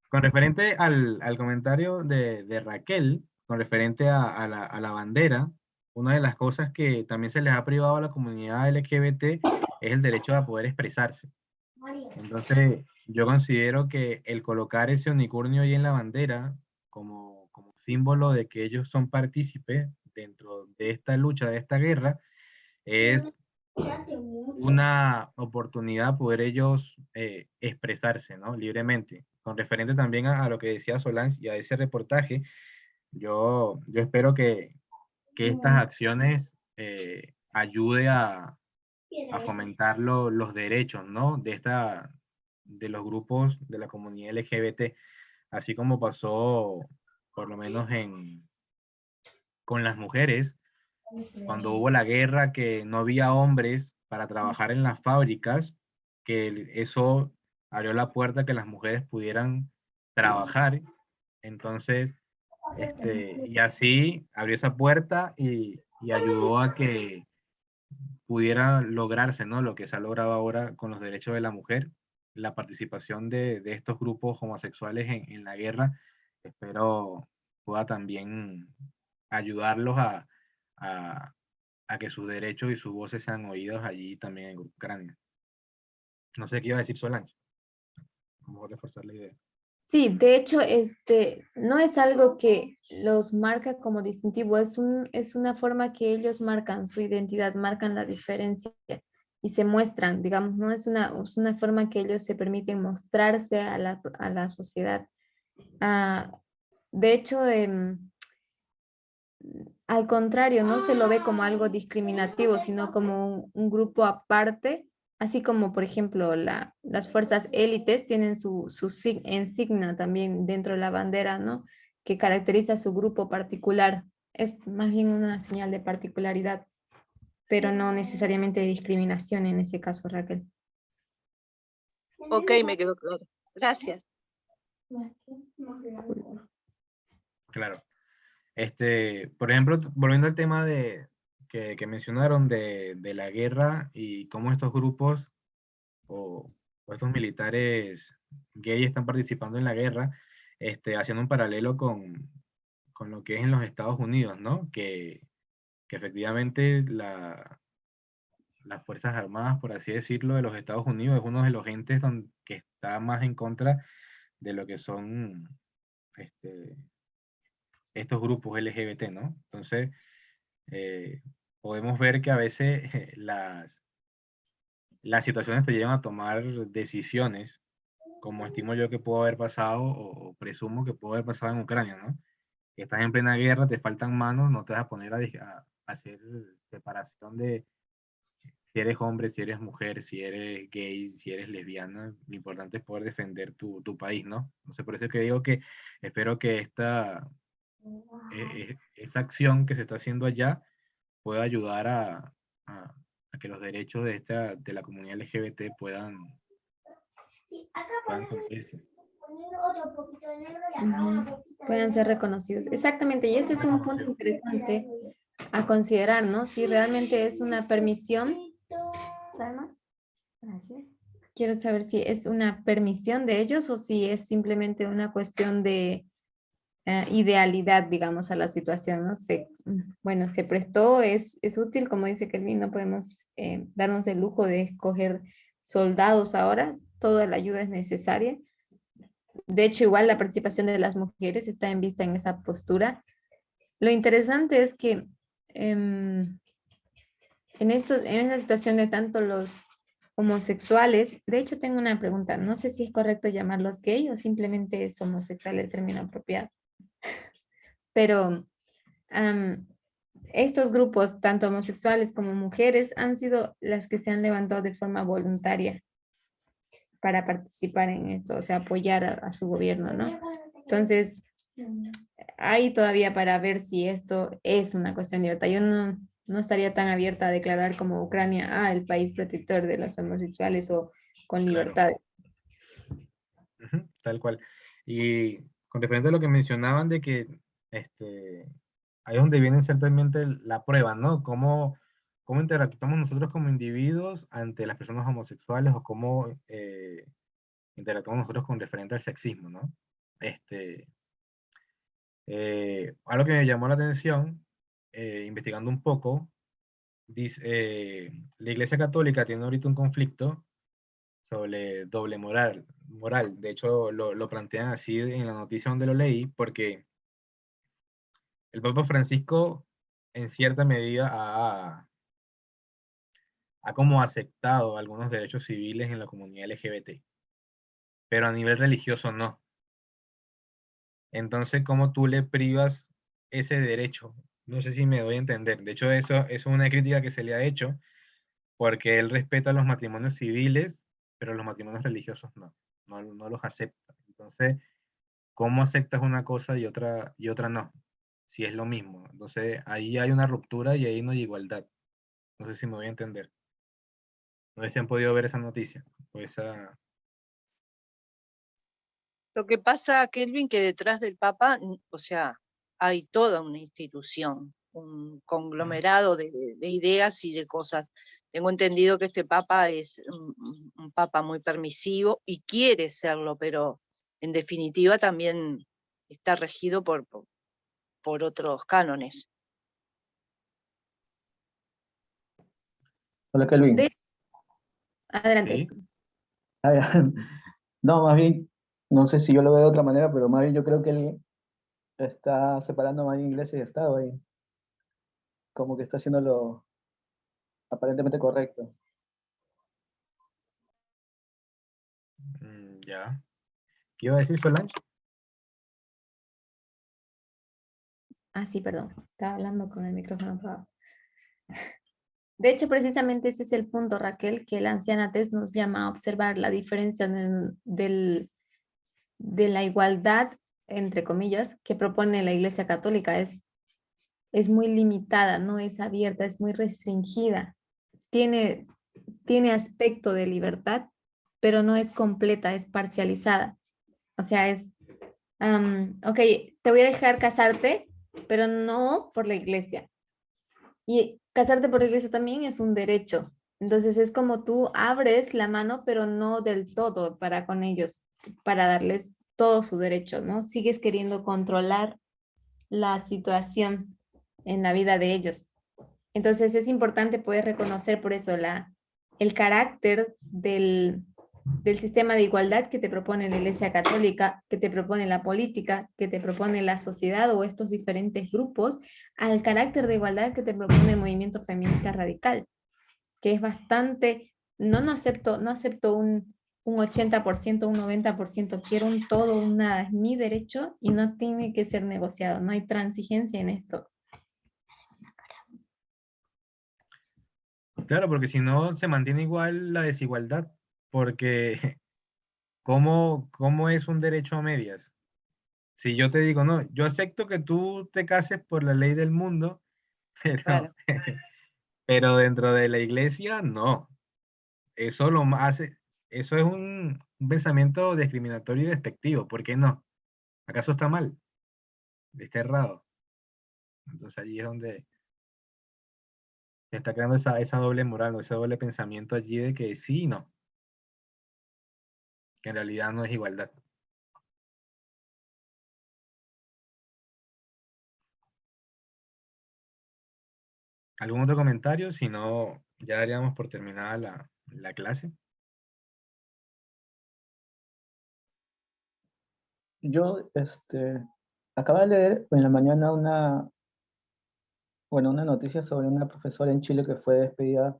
Con referente al comentario de Raquel, con referente a la bandera, una de las cosas que también se les ha privado a la comunidad LGBT es el derecho a poder expresarse. Entonces, yo considero que el colocar ese unicornio ahí en la bandera como símbolo de que ellos son partícipes dentro de esta lucha, de esta guerra, es una oportunidad poder ellos expresarse, ¿no? Libremente. Con referente también a lo que decía Solange y a ese reportaje, yo espero que estas acciones ayude a fomentar los derechos, ¿no? De los grupos de la comunidad LGBT, así como pasó por lo menos con las mujeres, cuando hubo la guerra, que no había hombres para trabajar en las fábricas, que eso abrió la puerta a que las mujeres pudieran trabajar. Entonces, y así abrió esa puerta y ayudó a que pudiera lograrse, ¿no? Lo que se ha logrado ahora con los derechos de la mujer, la participación de estos grupos homosexuales en la guerra, espero pueda también ayudarlos a, a que sus derechos y sus voces sean oídos allí también en Ucrania. No sé qué iba a decir Solange. A lo mejor reforzar la idea. sí, de hecho, no es algo que los marca como distintivo, es una forma que ellos marcan su identidad, marcan la diferencia y se muestran, digamos, no es una forma que ellos se permiten mostrarse a la sociedad. Ah, de hecho, al contrario, no se lo ve como algo discriminativo, sino como un grupo aparte, así como, por ejemplo, las fuerzas élites tienen su insignia también dentro de la bandera, ¿no? Que caracteriza a su grupo particular. Es más bien una señal de particularidad, pero no necesariamente de discriminación en ese caso, Raquel. Ok, me quedó claro. Gracias. Claro. Por ejemplo, volviendo al tema que mencionaron de la guerra y cómo estos grupos o estos militares gay están participando en la guerra, haciendo un paralelo con lo que es en los Estados Unidos, ¿no? Que efectivamente las Fuerzas Armadas, por así decirlo, de los Estados Unidos es uno de los entes que está más en contra de lo que son estos grupos LGBT, ¿no? Entonces, podemos ver que a veces las situaciones te llevan a tomar decisiones, como estimo yo que pudo haber pasado, o presumo que pudo haber pasado en Ucrania, ¿no? Estás en plena guerra, te faltan manos, no te vas a poner a hacer separación de si eres hombre, si eres mujer, si eres gay, si eres lesbiana. Lo importante es poder defender tu país, ¿no? Entonces, por eso es que digo que espero que esa acción que se está haciendo allá pueda ayudar a que los derechos de la comunidad LGBT puedan cumplirse. Puedan ser reconocidos. Exactamente, y ese es un punto interesante a considerar, ¿no? Si realmente es una permisión. Salma, gracias. Quiero saber si es una permisión de ellos o si es simplemente una cuestión de idealidad, digamos, a la situación, ¿no? Bueno, se prestó, es útil, como dice Kelvin, no podemos darnos el lujo de escoger soldados ahora, toda la ayuda es necesaria. De hecho, igual la participación de las mujeres está en vista en esa postura. Lo interesante es que en esa situación de tanto los homosexuales, de hecho tengo una pregunta, no sé si es correcto llamarlos gay o simplemente es homosexual el término apropiado, pero estos grupos, tanto homosexuales como mujeres, han sido las que se han levantado de forma voluntaria para participar en esto, o sea, apoyar a su gobierno, ¿no? Entonces, hay todavía para ver si esto es una cuestión de libertad. Yo no estaría tan abierta a declarar como Ucrania, el país protector de los homosexuales o con libertad. Claro. Tal cual. Y con referente a lo que mencionaban de que ahí es donde viene ciertamente la prueba, ¿no? Cómo interactuamos nosotros como individuos ante las personas homosexuales o cómo interactuamos nosotros con referente al sexismo, ¿no? Algo que me llamó la atención, investigando un poco, dice, la Iglesia Católica tiene ahorita un conflicto sobre doble moral. De hecho, lo plantean así en la noticia donde lo leí, porque el Papa Francisco, en cierta medida, ha como aceptado algunos derechos civiles en la comunidad LGBT, pero a nivel religioso no. Entonces, ¿cómo tú le privas ese derecho? No sé si me doy a entender. De hecho, eso es una crítica que se le ha hecho, porque él respeta los matrimonios civiles, pero los matrimonios religiosos no los acepta. Entonces, ¿cómo aceptas una cosa y otra no? Si es lo mismo. Entonces, ahí hay una ruptura y ahí no hay igualdad. No sé si me voy a entender. No sé si han podido ver esa noticia. O esa... Lo que pasa, Kelvin, que detrás del Papa, o sea, hay toda una institución, un conglomerado de ideas y de cosas. Tengo entendido que este Papa es un Papa muy permisivo y quiere serlo, pero en definitiva también está regido por otros cánones. Hola, Kelvin. Adelante. ¿Sí? No, más bien, no sé si yo lo veo de otra manera, pero más bien yo creo que él está separando más bien iglesia y Estado ahí. Como que está haciendo lo aparentemente correcto. Ya. ¿Qué iba a decir Solange? Sí, perdón. Estaba hablando con el micrófono apagado. De hecho, precisamente ese es el punto, Raquel, que la anciana Tess nos llama a observar la diferencia de la igualdad, entre comillas, que propone la Iglesia Católica. Es muy limitada, no es abierta, es muy restringida. Tiene aspecto de libertad, pero no es completa, es parcializada. O sea, ok, te voy a dejar casarte, pero no por la iglesia. Y casarte por la iglesia también es un derecho. Entonces es como tú abres la mano, pero no del todo para con ellos, para darles todo su derecho, ¿no? Sigues queriendo controlar la situación en la vida de ellos. Entonces es importante poder reconocer por eso el carácter del sistema de igualdad que te propone la Iglesia Católica, que te propone la política, que te propone la sociedad o estos diferentes grupos, al carácter de igualdad que te propone el movimiento feminista radical, que es bastante, no acepto un 80%, un 90%, quiero un todo, un nada, es mi derecho y no tiene que ser negociado, no hay transigencia en esto. Claro, porque si no se mantiene igual la desigualdad, porque ¿cómo es un derecho a medias? Si yo te digo, no, yo acepto que tú te cases por la ley del mundo, pero, Claro. pero dentro de la iglesia, no. Eso hace, eso es un pensamiento discriminatorio y despectivo. ¿Por qué no? ¿Acaso está mal? Está errado. Entonces allí es donde se está creando esa doble moral, o ese doble pensamiento allí de que sí y no, que en realidad no es igualdad. ¿Algún otro comentario? Si no, ya daríamos por terminada la clase. Yo acabo de leer en la mañana una noticia sobre una profesora en Chile que fue despedida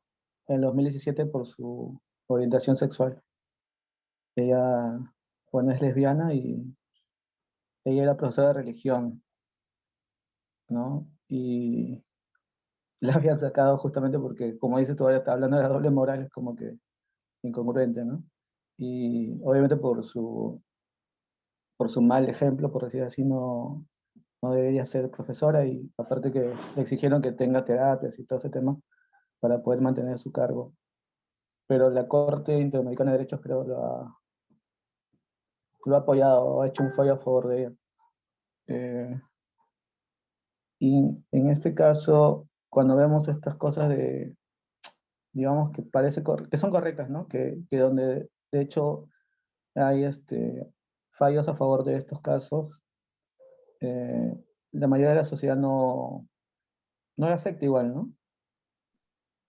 en 2017 por su orientación sexual. Ella, bueno, es lesbiana y ella era profesora de religión, ¿no? Y la habían sacado justamente porque, como dices tú, ahora está hablando de la doble moral, es como que incongruente, ¿no? Y obviamente por su mal ejemplo, por decir así, no debería ser profesora y aparte que le exigieron que tenga terapias y todo ese tema para poder mantener su cargo. Pero la Corte Interamericana de Derechos creo lo ha apoyado, ha hecho un fallo a favor de ella. Y en este caso, cuando vemos estas cosas digamos que que son correctas, ¿no? Que donde de hecho hay fallos a favor de estos casos, eh, la mayoría de la sociedad no lo acepta igual, ¿no?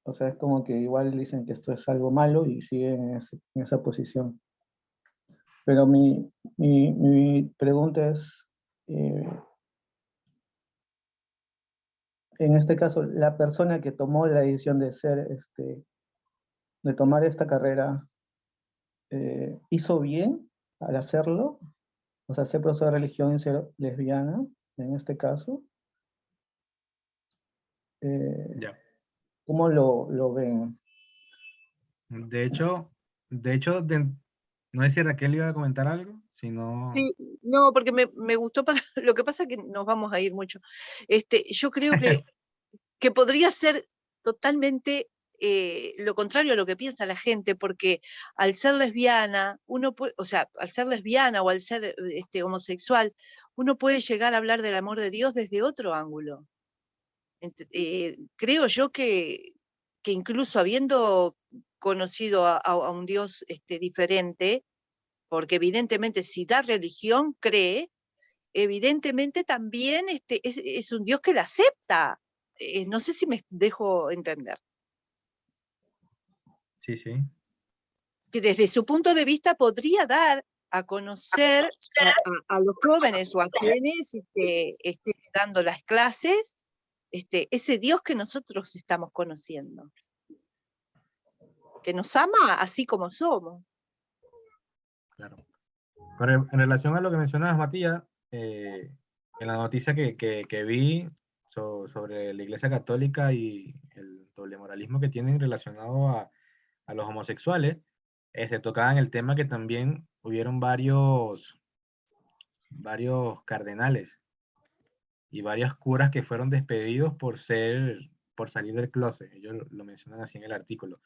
O sea, es como que igual dicen que esto es algo malo y siguen en esa posición. Pero mi pregunta es, eh, en este caso, la persona que tomó la decisión de tomar esta carrera, ¿hizo bien al hacerlo? O sea, ser profesor de religión y ser lesbiana, en este caso. Ya. ¿Cómo lo ven? De hecho, no sé si Raquel iba a comentar algo, si no... Sí, no, porque me gustó para, lo que pasa es que nos vamos a ir mucho. Yo creo que podría ser totalmente lo contrario a lo que piensa la gente, porque al ser lesbiana, uno puede, o sea, al ser lesbiana o al ser homosexual, uno puede llegar a hablar del amor de Dios desde otro ángulo. Creo yo que incluso habiendo conocido a un Dios diferente, porque evidentemente si da religión, cree, evidentemente también es un Dios que la acepta. No sé si me dejo entender. Sí, sí. Que desde su punto de vista podría dar a conocer a los jóvenes o a quienes estén dando las clases, ese Dios que nosotros estamos conociendo, que nos ama así como somos. Claro. En relación a lo que mencionabas, Matías, en la noticia que vi sobre la Iglesia Católica y el doble moralismo que tienen relacionado a los homosexuales, tocaban el tema que también hubieron varios cardenales y varios curas que fueron despedidos por salir del closet. Ellos lo mencionan así en el artículo.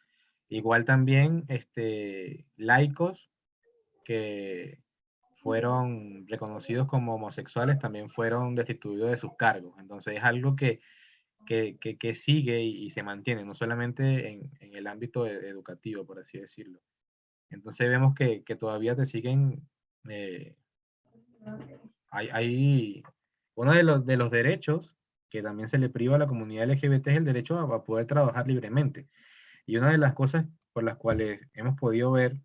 Igual también laicos que fueron reconocidos como homosexuales también fueron destituidos de sus cargos. Entonces es algo que que sigue y se mantiene, no solamente en el ámbito educativo, por así decirlo. Entonces vemos que todavía te siguen, hay uno de los derechos que también se le priva a la comunidad LGBT es el derecho a poder trabajar libremente. Y una de las cosas por las cuales hemos podido ver,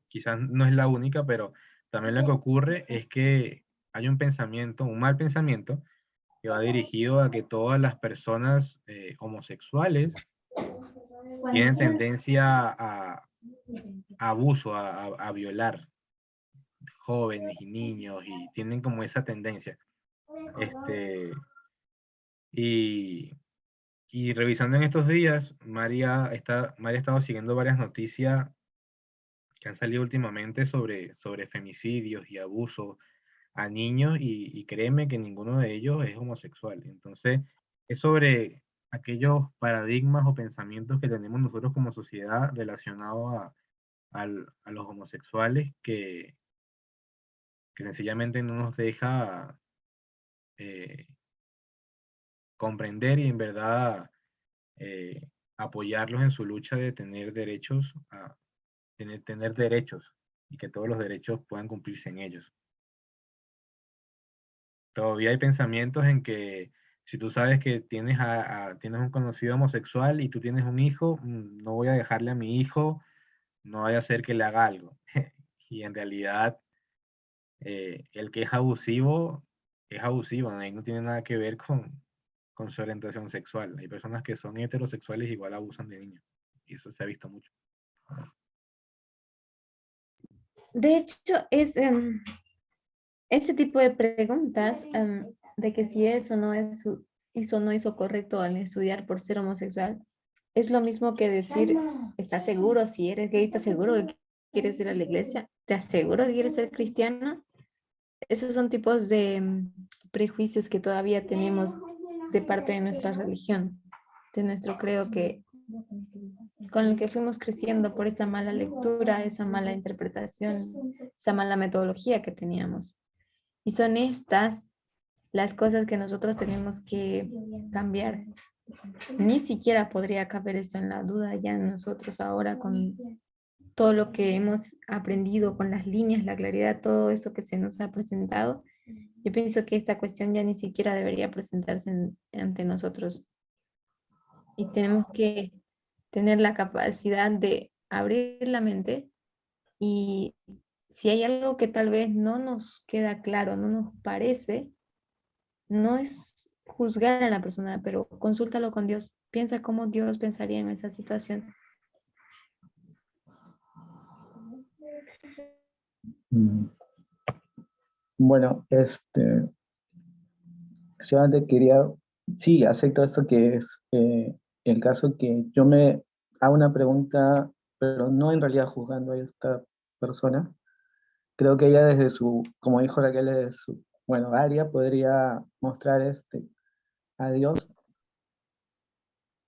quizás no es la única, pero también lo que ocurre es que hay un pensamiento, un mal pensamiento, que va dirigido a que todas las personas homosexuales tienen tendencia a abuso, a violar jóvenes y niños, y tienen como esa tendencia. Y, y revisando en estos días, María ha estado siguiendo varias noticias que han salido últimamente sobre femicidios y abusos a niños, y créeme que ninguno de ellos es homosexual. Entonces, es sobre aquellos paradigmas o pensamientos que tenemos nosotros como sociedad relacionados a los homosexuales que sencillamente no nos deja comprender y en verdad apoyarlos en su lucha de tener derechos, tener derechos, y que todos los derechos puedan cumplirse en ellos. Todavía hay pensamientos en que si tú sabes que tienes un conocido homosexual y tú tienes un hijo, no voy a dejarle a mi hijo, no vaya a hacer que le haga algo. Y en realidad, el que es abusivo, ¿no? Y no tiene nada que ver con su orientación sexual. Hay personas que son heterosexuales y igual abusan de niños. Y eso se ha visto mucho. De hecho, ese tipo de preguntas de que si hizo o no hizo correcto al estudiar por ser homosexual, es lo mismo que decir, ¿estás seguro si eres gay? ¿Estás seguro que quieres ir a la iglesia? ¿Te aseguro que quieres ser cristiano? Esos son tipos de prejuicios que todavía tenemos de parte de nuestra religión, de nuestro credo que con el que fuimos creciendo por esa mala lectura, esa mala interpretación, esa mala metodología que teníamos. Y son estas las cosas que nosotros tenemos que cambiar. Ni siquiera podría caber esto en la duda ya en nosotros ahora con todo lo que hemos aprendido, con las líneas, la claridad, todo eso que se nos ha presentado. Yo pienso que esta cuestión ya ni siquiera debería presentarse ante nosotros. Y tenemos que tener la capacidad de abrir la mente, y si hay algo que tal vez no nos queda claro, no nos parece, no es juzgar a la persona, pero consúltalo con Dios. Piensa cómo Dios pensaría en esa situación. Bueno, solamente quería, sí, acepto esto que es el caso que yo me hago una pregunta, pero no en realidad juzgando a esta persona. Creo que ella desde su, como dijo Raquel, desde su, bueno, área podría mostrar a Dios.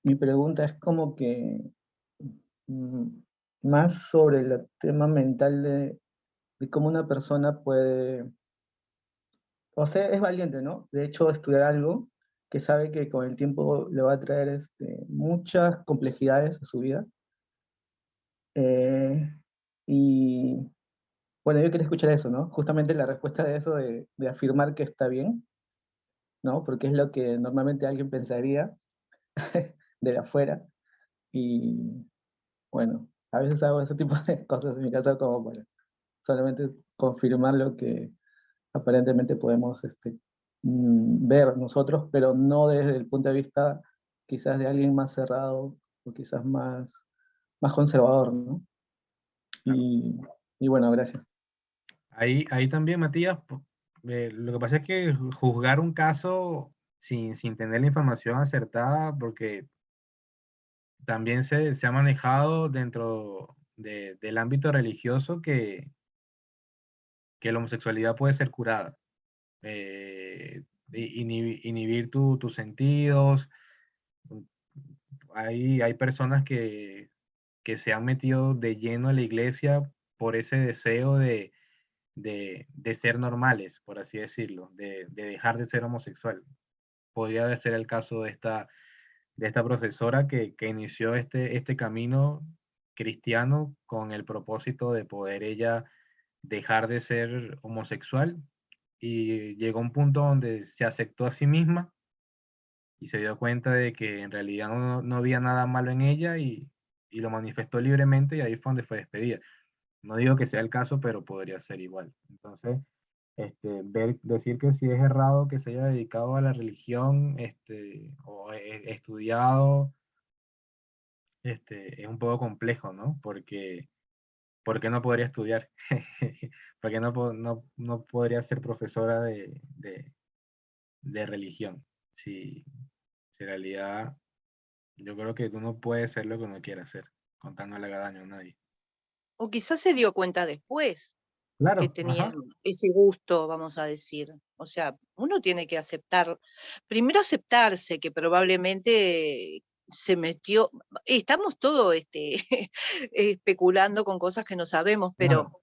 Mi pregunta es como que mm, más sobre el tema mental de cómo una persona puede, o sea, es valiente, ¿no? De hecho, estudiar algo que sabe que con el tiempo le va a traer muchas complejidades a su vida. Y bueno, yo quería escuchar eso, ¿no? Justamente la respuesta de eso, de afirmar que está bien, ¿no? Porque es lo que normalmente alguien pensaría de afuera. Y bueno, a veces hago ese tipo de cosas en mi casa como para solamente confirmar lo que aparentemente podemos ver nosotros, pero no desde el punto de vista quizás de alguien más cerrado o quizás más conservador, ¿no? Y bueno, gracias. Ahí también, Matías, lo que pasa es que juzgar un caso sin tener la información acertada, porque también se ha manejado dentro del ámbito religioso que la homosexualidad puede ser curada. Inhibir tus sentidos. Hay personas que se han metido de lleno a la iglesia por ese deseo de ser normales, por así decirlo, de dejar de ser homosexual, podría ser el caso de esta profesora que inició este camino cristiano con el propósito de poder ella dejar de ser homosexual, y llegó a un punto donde se aceptó a sí misma y se dio cuenta de que en realidad no había nada malo en ella, y lo manifestó libremente, y ahí fue donde fue despedida. No digo que sea el caso, pero podría ser igual. Entonces, decir que si es errado que se haya dedicado a la religión, o estudiado, es un poco complejo, ¿no? Porque ¿por qué no podría estudiar? ¿Por qué no podría ser profesora de religión? Si en realidad yo creo que uno puede ser lo que uno quiera hacer, contándole a daño a nadie. O quizás se dio cuenta después que Claro, tenía ajá. ese gusto, vamos a decir. O sea, uno tiene que primero aceptarse que probablemente se metió, estamos todos especulando con cosas que no sabemos, pero Claro.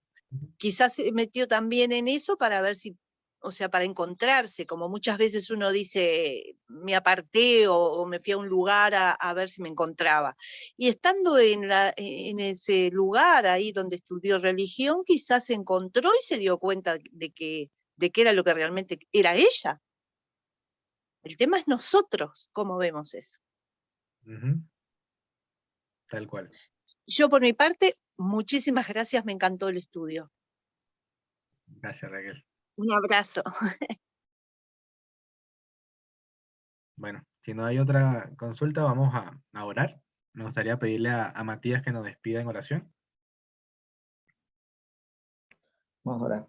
quizás se metió también en eso para ver si, o sea, para encontrarse, como muchas veces uno dice, me aparté o me fui a un lugar a ver si me encontraba. Y estando en ese lugar ahí donde estudió religión, quizás se encontró y se dio cuenta de que era lo que realmente era ella. El tema es nosotros, cómo vemos eso. Ujú. Tal cual. Yo por mi parte, muchísimas gracias, me encantó el estudio. Gracias, Raquel. Un abrazo. Bueno, si no hay otra consulta, vamos a orar. Me gustaría pedirle a Matías que nos despida en oración. Vamos a orar.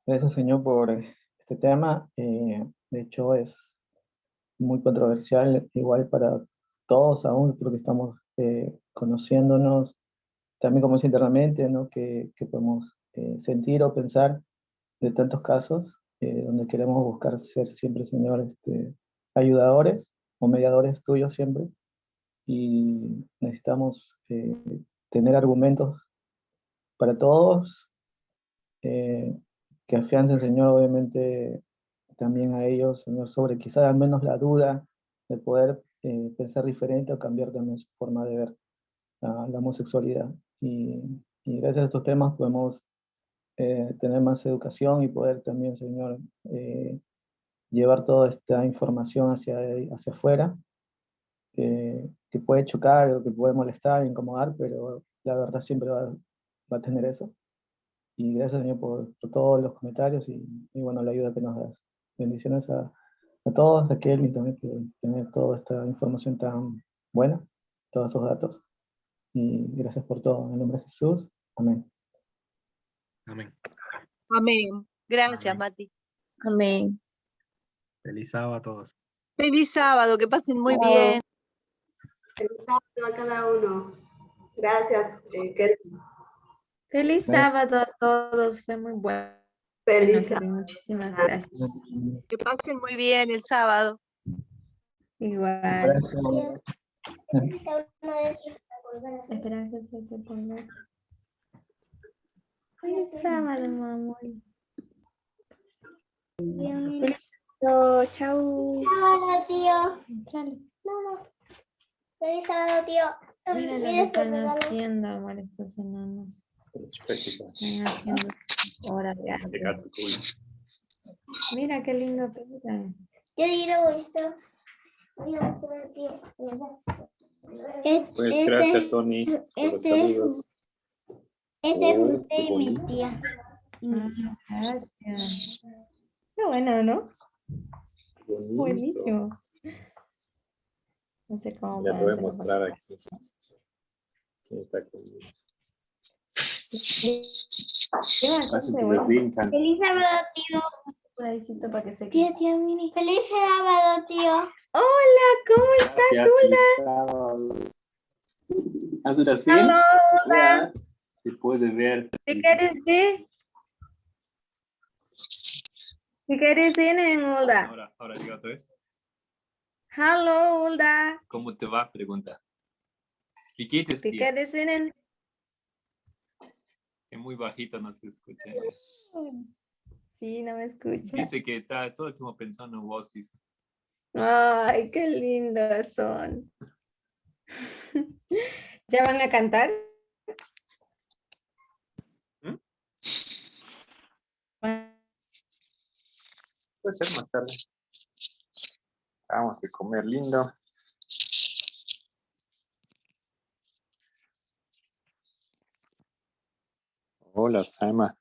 Gracias, Señor, por este tema. De hecho, es muy controversial, igual para todos aún, porque estamos conociéndonos, también como es internamente, ¿no? Que podemos sentir o pensar de tantos casos, donde queremos buscar ser siempre, Señor, ayudadores o mediadores tuyos siempre, y necesitamos tener argumentos para todos, que afiancen, Señor, obviamente también a ellos, Señor, sobre quizás al menos la duda de poder pensar diferente o cambiar también su forma de ver la homosexualidad. Y gracias a estos temas podemos tener más educación y poder también, Señor, llevar toda esta información hacia afuera, que puede chocar o que puede molestar, incomodar, pero la verdad siempre va a tener eso. Y gracias, Señor, por todos los comentarios y bueno, la ayuda que nos das. Bendiciones a todos, a Kelvin también por tener toda esta información tan buena, todos esos datos. Y gracias por todo. En el nombre de Jesús. Amén. Amén. Amén. Gracias, Amén. Mati. Amén. Feliz sábado a todos. Feliz sábado, que pasen muy Chao. bien. Feliz sábado a cada uno. Gracias, Kelvin. Feliz sábado a todos, fue muy bueno. Feliz Kelvin, muchísimas gracias. Que pasen muy bien el sábado. Igual. Gracias. Espera que se te ponga. Feliz sábado, mamá. Chao. Sábado, tío. Chale. Feliz sábado, tío. Mira lo que están haciendo, amor, estos enanos. Están haciendo hora de algo. Mira qué lindo pintan. Yo quiero esto. Voy a mostrar, tío. Pues gracias, Tony, por los saludos. Este es Oh, usted qué y mi bonito. tía. Gracias. Qué bueno, ¿no? Bonito. Buenísimo. No sé cómo Ya puedo lo voy a hacerlo mostrar para- aquí. ¿Quién está conmigo? Qué Así bastante que bueno. les encantan. Feliz sábado, tío. Por ahícito para que se Tía Mini. Feliz sábado, tío. Hola, ¿cómo estás, Gracias, Hulda? feliz sábado. ¿Hazlo así? Hello, Hulda. Ya, se puede ver. ¿Qué quieres decir? ¿Qué quieres decir, Hulda? Ahora digo otra vez. Hello, Hulda. ¿Cómo te va? Pregunta. ¿Qué quieres, ¿Qué tía? quieres decir? Es muy bajito, no se escucha. Sí, no me escucha. Dice que está todo el tiempo pensando en vos, dice. Ay, qué lindos son. ¿Ya van a cantar? ¿Mm? Puede ser más tarde. Vamos a comer lindo. Hola, Saima.